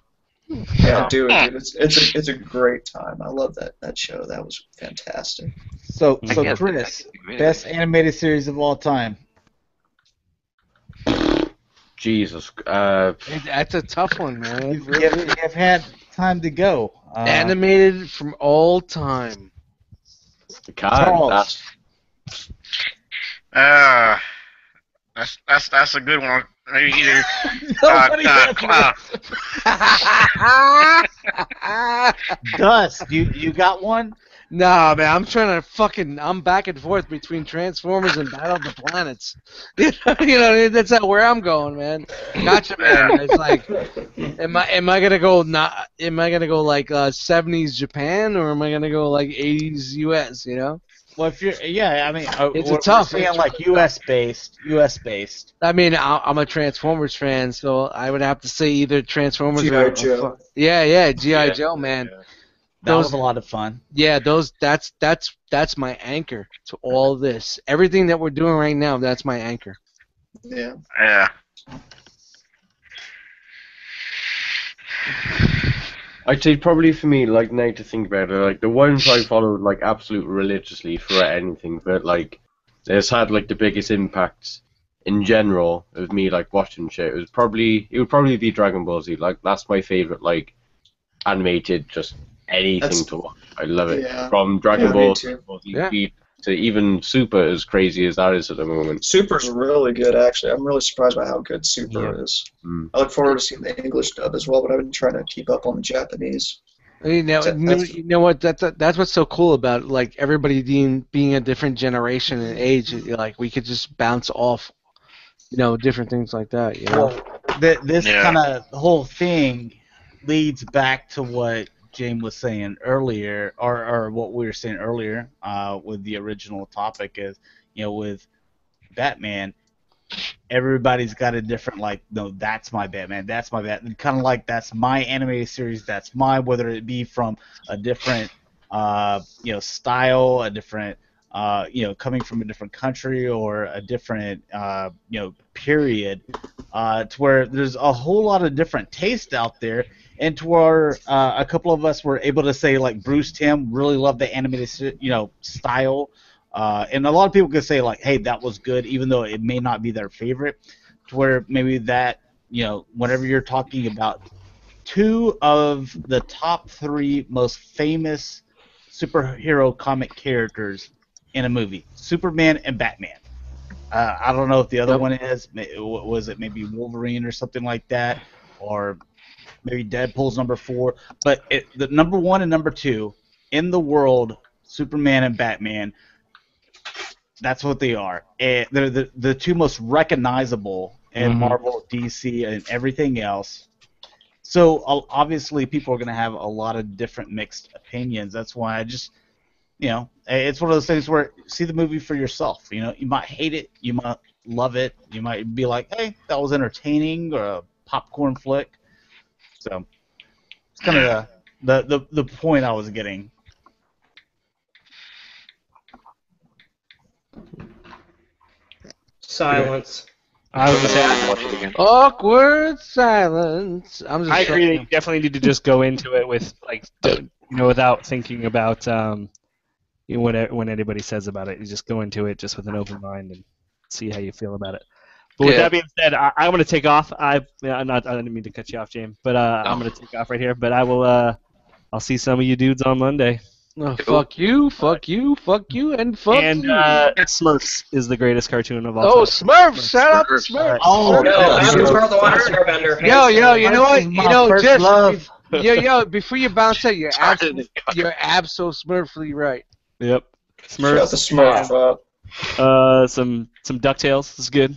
Yeah, dude, it's a great time. I love that show. That was fantastic. So Chris, best animated series of all time. Jesus. That's a tough one, man. You've had time to go. Animated from all time. Charles. That's a good one. Either Dust, you got one? Nah, man, I'm back and forth between Transformers and Battle of the Planets. That's where I'm going, man. Gotcha, man. It's like, am I gonna go 70s Japan, or am I gonna go 80s US? Well, if you're, I mean, it's a tough. Saying US based. I mean, I'm a Transformers fan, so I would have to say either Transformers G.I. Joe. Yeah, G.I. Joe, man. Yeah. That was a lot of fun. Yeah, that's my anchor to all this. Everything that we're doing right now, that's my anchor. Yeah. Yeah. I'd say probably for me, like, now to think about it, like, the ones I followed, like, absolute religiously for anything, but, like, it's had, like, the biggest impact in general of me, like, watching shit. It would probably be Dragon Ball Z. Like, that's my favorite, like, animated, just anything to watch. I love it. Yeah. From Dragon Yeah, me Ball, too. Dragon Ball Z Yeah. Beat to even Super, as crazy as that is at the moment. Super's really good, actually. I'm really surprised by how good Super is. Mm. I look forward to seeing the English dub as well, but I've been trying to keep up on the Japanese. You know what? That's what's so cool about it. Like everybody being a different generation and age. Like we could just bounce off, different things like that. You know. Well, this kind of whole thing leads back to what James was saying earlier, or what we were saying earlier, with the original topic is, with Batman, everybody's got a different, like, no, that's my Batman, that's my Batman, kind of like that's my animated series, that's mine, whether it be from a different, style, a different, coming from a different country or a different, period, to where there's a whole lot of different tastes out there, and to where a couple of us were able to say, like, Bruce Timm really loved the animated, style. And a lot of people could say, like, hey, that was good, even though it may not be their favorite, to where maybe that, whenever you're talking about two of the top three most famous superhero comic characters in a movie, Superman and Batman. I don't know if the other one is, was it maybe Wolverine or something like that, or maybe Deadpool's number 4, but the number 1 and number 2 in the world, Superman and Batman, that's what they are. And they're the two most recognizable in Marvel, DC, and everything else. So obviously people are going to have a lot of different mixed opinions. That's why I just, it's one of those things where see the movie for yourself. You might hate it, you might love it, you might be like, hey, that was entertaining, or a popcorn flick. So it's kind of the point I was getting. Silence. I was gonna Watch it again. Awkward silence. I agree. You definitely need to just go into it with, like, without thinking about when anybody says about it. You just go into it just with an open mind and see how you feel about it. But with that being said, I'm going to take off. I didn't mean to cut you off, James, but I'm going to take off right here. But I will. I'll see some of you dudes on Monday. Oh, fuck you, and fuck you. Smurfs is the greatest cartoon of all time. Oh, Smurfs! Shout out to Smurfs! Oh, no, that's the Airbender. Yo, you know what? First love. Yo, before you bounce out, you're abso Smurfly right. Yep. Shut the Smurf up. Some DuckTales is good.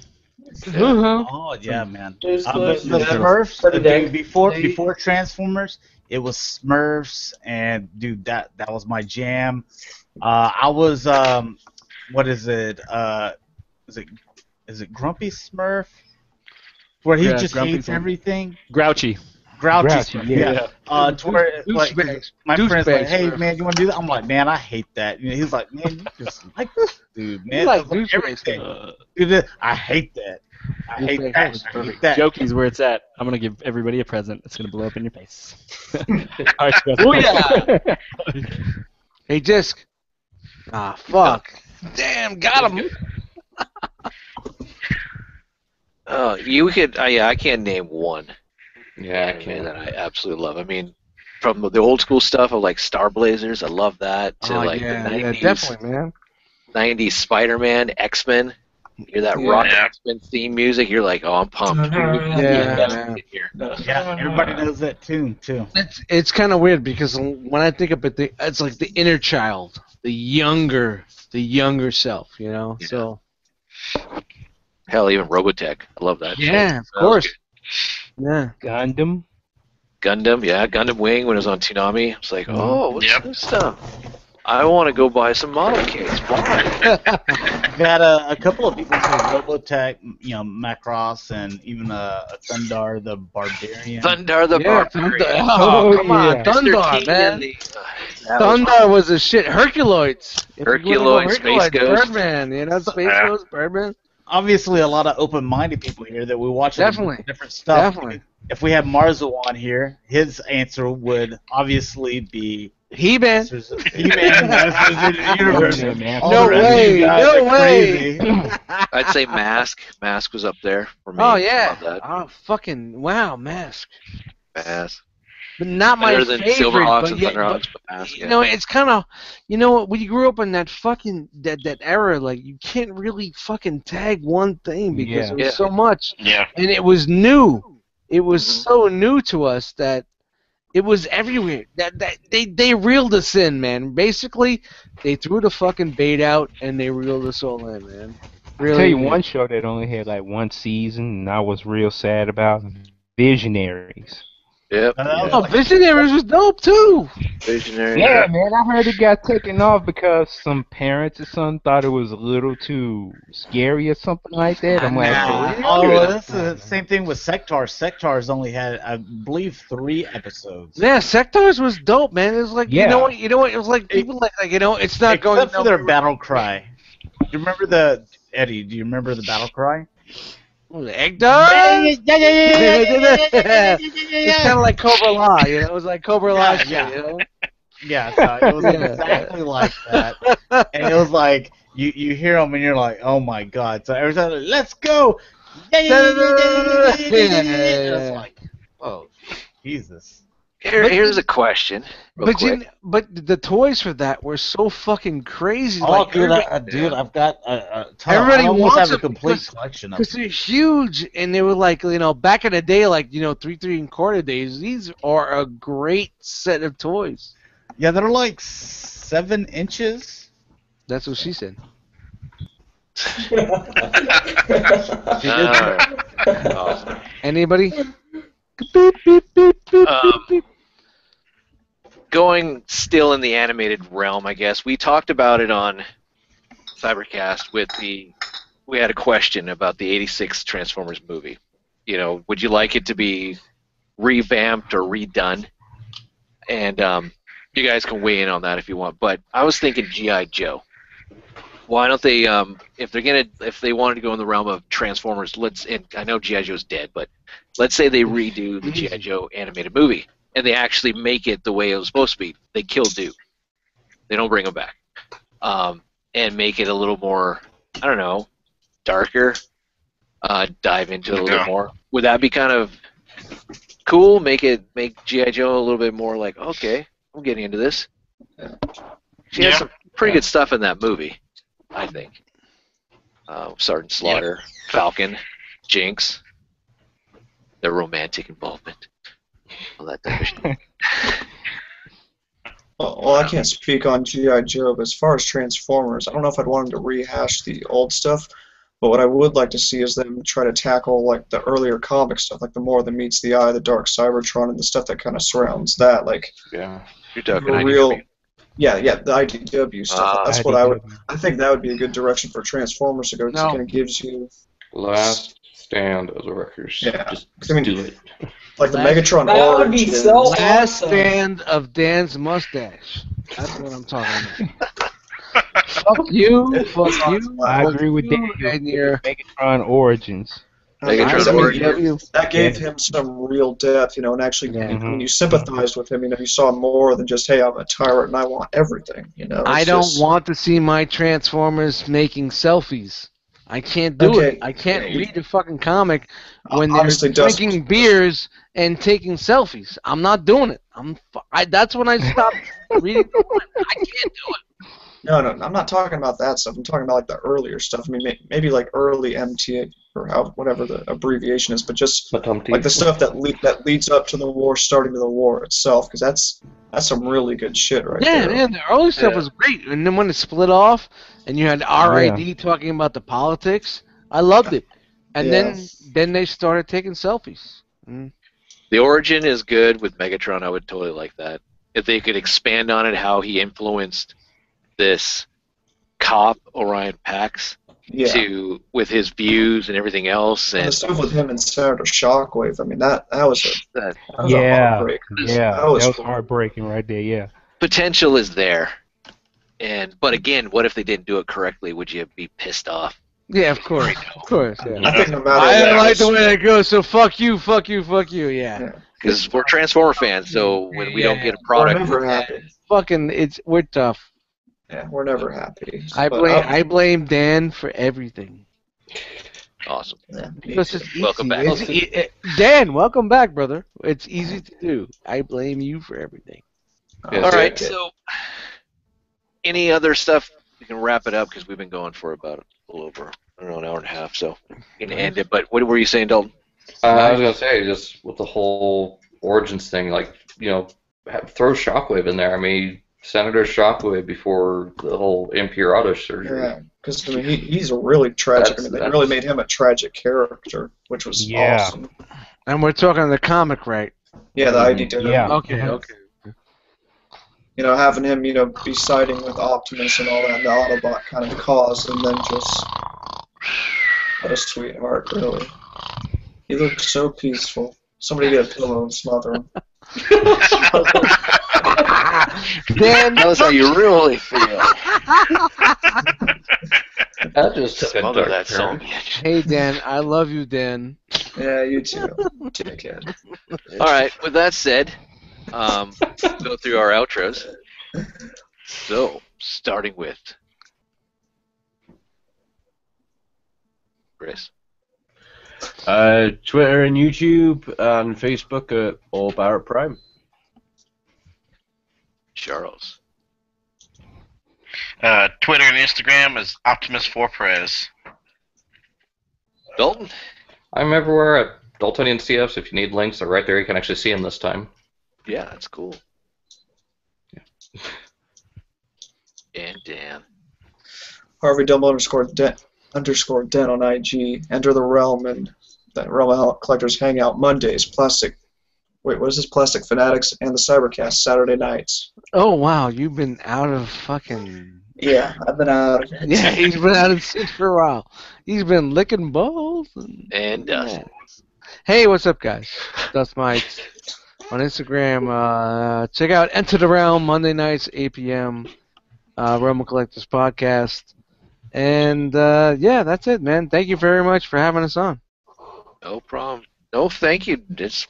Oh yeah, man. The Smurfs, dude, before Transformers, it was Smurfs, and dude, that was my jam. I was what is it? Is it Grumpy Smurf? Where he just hates everything. Grouchy Smurf, yeah. To where, like, my friend's like, hey, Smurf. man, you want to do that? I'm like, man, I hate that. He's like, man, you just like this dude, man. Like everything. Dude, I hate that. I hate that. Jokey's where it's at. I'm going to give everybody a present. It's going to blow up in your face. Oh, yeah. Hey, Disc. Ah, fuck. Damn, got him. You could. I can't name one. Yeah, I That I absolutely love. I mean, from the old school stuff of like Star Blazers, I love that. To the 90s, definitely, man. 90s Spider-Man, X-Men. You hear that rock X-Men theme music, you're like, oh, I'm pumped. Yeah, everybody knows that tune too. It's kind of weird because when I think of it, it's like the inner child, the younger self, Yeah. So. Hell, even Robotech. I love that. Yeah, of course. Yeah. Gundam, yeah, Gundam Wing when it was on Toonami. It's like, oh, what's this stuff? I want to go buy some model kits. Got a couple of people say Robotech, Macross, and even Thundar the Barbarian. Thundar the Barbarian. Come on, Thundar, man. Thundar was a shit. Herculoids. Herculoids, Space Ghost. Birdman, Space Ghost, Birdman. obviously a lot of open-minded people here that we watch Definitely. different stuff. Definitely. If we had Marzo on here, his answer would obviously be He-Man. He-Man, Masters of the Universe. All No the rest of way. you guys No are way. crazy. I'd say Mask. Mask was up there for me. Oh yeah. Love that. Oh fucking wow, Mask. Mask. But not my Better than favorite. Silverhawks but and yet, Thunderhawks, but Mask. you know, it's kind of, you know, when you grew up in that fucking that era, like you can't really fucking tag one thing because Yeah. it was so much, Yeah. and it was new. It was so new to us that it was everywhere. That they reeled us in, man. Basically, they threw the fucking bait out and they reeled us all in, man. Really. I'll tell you one show that only had like one season, and I was real sad about. Visionaries. Yep. Oh, Visionaries was dope too. Visionary. Yeah, man, I heard it got taken off because some parents or something thought it was a little too scary or something like that. I'm like, that's the same thing with Sectars. Sectars only had, I believe, 3 episodes. Yeah, Sectars was dope, man. It was like, you know what? It was like people like you know, it's not going. Except for their battle cry. Do you remember Eddie? Do you remember the battle cry? Egg dog? It's kind of like Cobra La, you know? It was like Cobra La shit, you know? Yeah, so it was exactly like that. And it was like, you hear them and you're like, oh my god. So every time, let's go! It's like, oh, Jesus. Here's a question. But the toys for that were so fucking crazy. Oh, like, dude, I've got a ton. Everybody I almost wants have a them complete collection of because them. they're huge, and they were like, you know, back in the day, like, you know, 3 3/4 days. These are a great set of toys. Yeah, they're like 7 inches. That's what she said. Awesome. Anybody? Going still in the animated realm, I guess. We talked about it on Cybercast we had a question about the 86 Transformers movie. You know, would you like it to be revamped or redone? And you guys can weigh in on that if you want. But I was thinking G.I. Joe. Why don't they, if they wanted to go in the realm of Transformers, and I know G.I. Joe's dead, but let's say they redo the G.I. Joe animated movie, and they actually make it the way it was supposed to be. They kill Duke. They don't bring him back. And make it a little more, I don't know, darker, dive into it a little more. Would that be kind of cool? Make G.I. Joe a little bit more like, okay, I'm getting into this. She has some pretty good stuff in that movie, I think. Sergeant Slaughter, Falcon, Jinx, their romantic involvement, all that type of shit. Well, I can't speak on G.I. Joe, but as far as Transformers, I don't know if I'd want them to rehash the old stuff, but what I would like to see is them try to tackle like the earlier comic stuff, like the more that meets the eye, the Dark Cybertron, and the stuff that kind of surrounds that, like you're talking real. Yeah, the IDW stuff. That's what I think that would be a good direction for Transformers to go. Because it kind of gives you Last Stand of the Wreckers. Yeah, Just I mean, do it. like the Megatron That would Origins. be so Last awesome. stand of Dan's mustache. That's what I'm talking about. Fuck you. Fuck you. I agree with you Daniel. and your Megatron Origins. That gave him some real depth, you know, and actually, when you sympathized with him, you know, you saw more than just, hey, I'm a tyrant and I want everything, you know. I don't want to see my Transformers making selfies. I can't do it. I can't read the fucking comic when they're drinking beers and taking selfies. I'm not doing it. That's when I stopped reading. I can't do it. No, I'm not talking about that stuff. I'm talking about like the earlier stuff. I mean, maybe like early MTA or whatever the abbreviation is, but just like the stuff that leads up to the war, starting to the war itself, because that's some really good shit right there. Yeah, man, the early stuff was great, and then when it split off, and you had RID talking about the politics, I loved it. And then they started taking selfies. The origin is good with Megatron. I would totally like that. If they could expand on it, how he influenced this cop Orion Pax with his views and everything else, and the stuff with him and Senator Shockwave. I mean, that was a heartbreaker. That was heartbreaking right there. Yeah. Potential is there, but again, what if they didn't do it correctly? Would you be pissed off? Yeah, of course. Of course, yeah. I think no matter I don't what, like the way that goes, so fuck you, yeah. Because we're Transformer fans, so when we don't get a product, we're never happy. We're tough. Yeah, we're never happy. I blame Dan for everything. Awesome. Yeah, Because it's easy. Welcome back. Dan, welcome back, brother. It's easy to do. I blame you for everything. All right, so any other stuff? We can wrap it up because we've been going for about a little over, I don't know, an hour and a half, so we can end it. But what were you saying, Dalton? I was going to say, just with the whole Origins thing, like, throw Shockwave in there. I mean, Senator Shockwave before the whole Imperato surgery. Yeah, because he's a really tragic. They really made him a tragic character, which was awesome. And we're talking the comic, right? Yeah, the IDW. Yeah. Okay. Having him, be siding with Optimus and all that, and the Autobot kind of cause, and then just what a sweetheart, really. He looked so peaceful. Somebody get a pillow and smother him. Dan knows how you really feel. That just smother that song. Hey, Dan, I love you, Dan. Yeah, you too. Dickhead. All right, with that said, go through our outros. So, starting with Chris. Twitter and YouTube and Facebook at All Barrett Prime. Charles. Twitter and Instagram is Optimus4Prez. Dalton. I'm everywhere at Daltonian CFs. If you need links, they're right there. You can actually see them this time. Yeah, that's cool. Yeah. And Dan. Harvey _Den on IG. Enter the Realm and that Realm Collectors Hangout Mondays. Plastic Fanatics and the Cybercast Saturday nights. Oh wow, you've been out of fucking. Yeah, I've been out of it. Yeah, he's been out of sync for a while. He's been licking balls and dust. Hey, what's up, guys? Dust Mites on Instagram. Check out Enter the Realm Monday nights 8 p.m. Realm Collectors Podcast. And yeah, that's it, man. Thank you very much for having us on. No problem. No, thank you. Just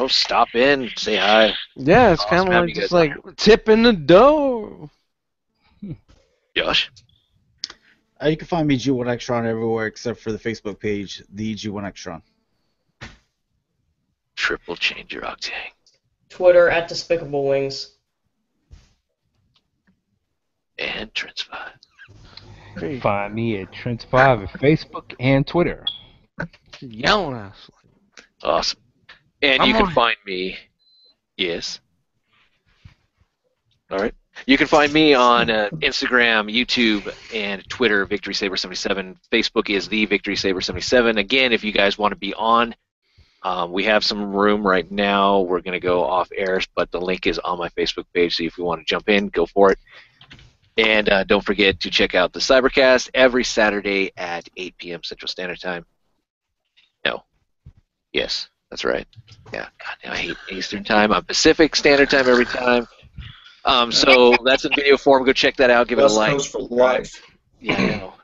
stop in, say hi. Yeah, it's kind of like just like tip in the door. Josh. You can find me G1Xtron everywhere except for the Facebook page, the G1Xtron. Triple change your octane. Twitter at Despicable Wings. And Trent5. You can find me at Trent5 at Facebook and Twitter. Yelling us. Awesome. And you can find me. Yes. All right. You can find me on Instagram, YouTube, and Twitter, VictorySaber77. Facebook is the VictorySaber77. Again, if you guys want to be on, we have some room right now. We're going to go off air, but the link is on my Facebook page, so if you want to jump in, go for it. And don't forget to check out the Cybercast every Saturday at 8 p.m. Central Standard Time. No. Yes, that's right. Yeah, God, I hate Eastern Time. I'm Pacific Standard Time every time. So that's in video form. Go check that out. Give it a like. For life. Yeah, I know.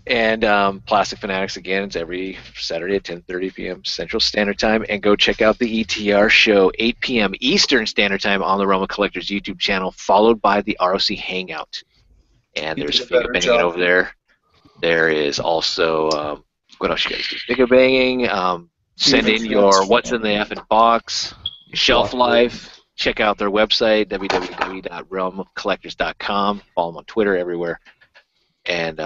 And Plastic Fanatics, again, it's every Saturday at 10:30 p.m. Central Standard Time. And go check out the ETR show, 8 p.m. Eastern Standard Time on the Realm of Collectors YouTube channel, followed by the ROC Hangout. And there's Figure Banging over there. There is also, what else you guys do? Figure Banging. Send in your What's in the Effing Box, Shelf Life. Check out their website, www.realmofcollectors.com. Follow them on Twitter, everywhere. And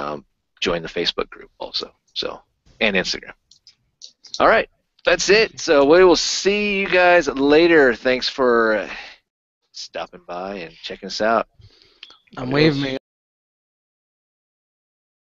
join the Facebook group also. And Instagram. All right. That's it. So we will see you guys later. Thanks for stopping by and checking us out. I'm waving me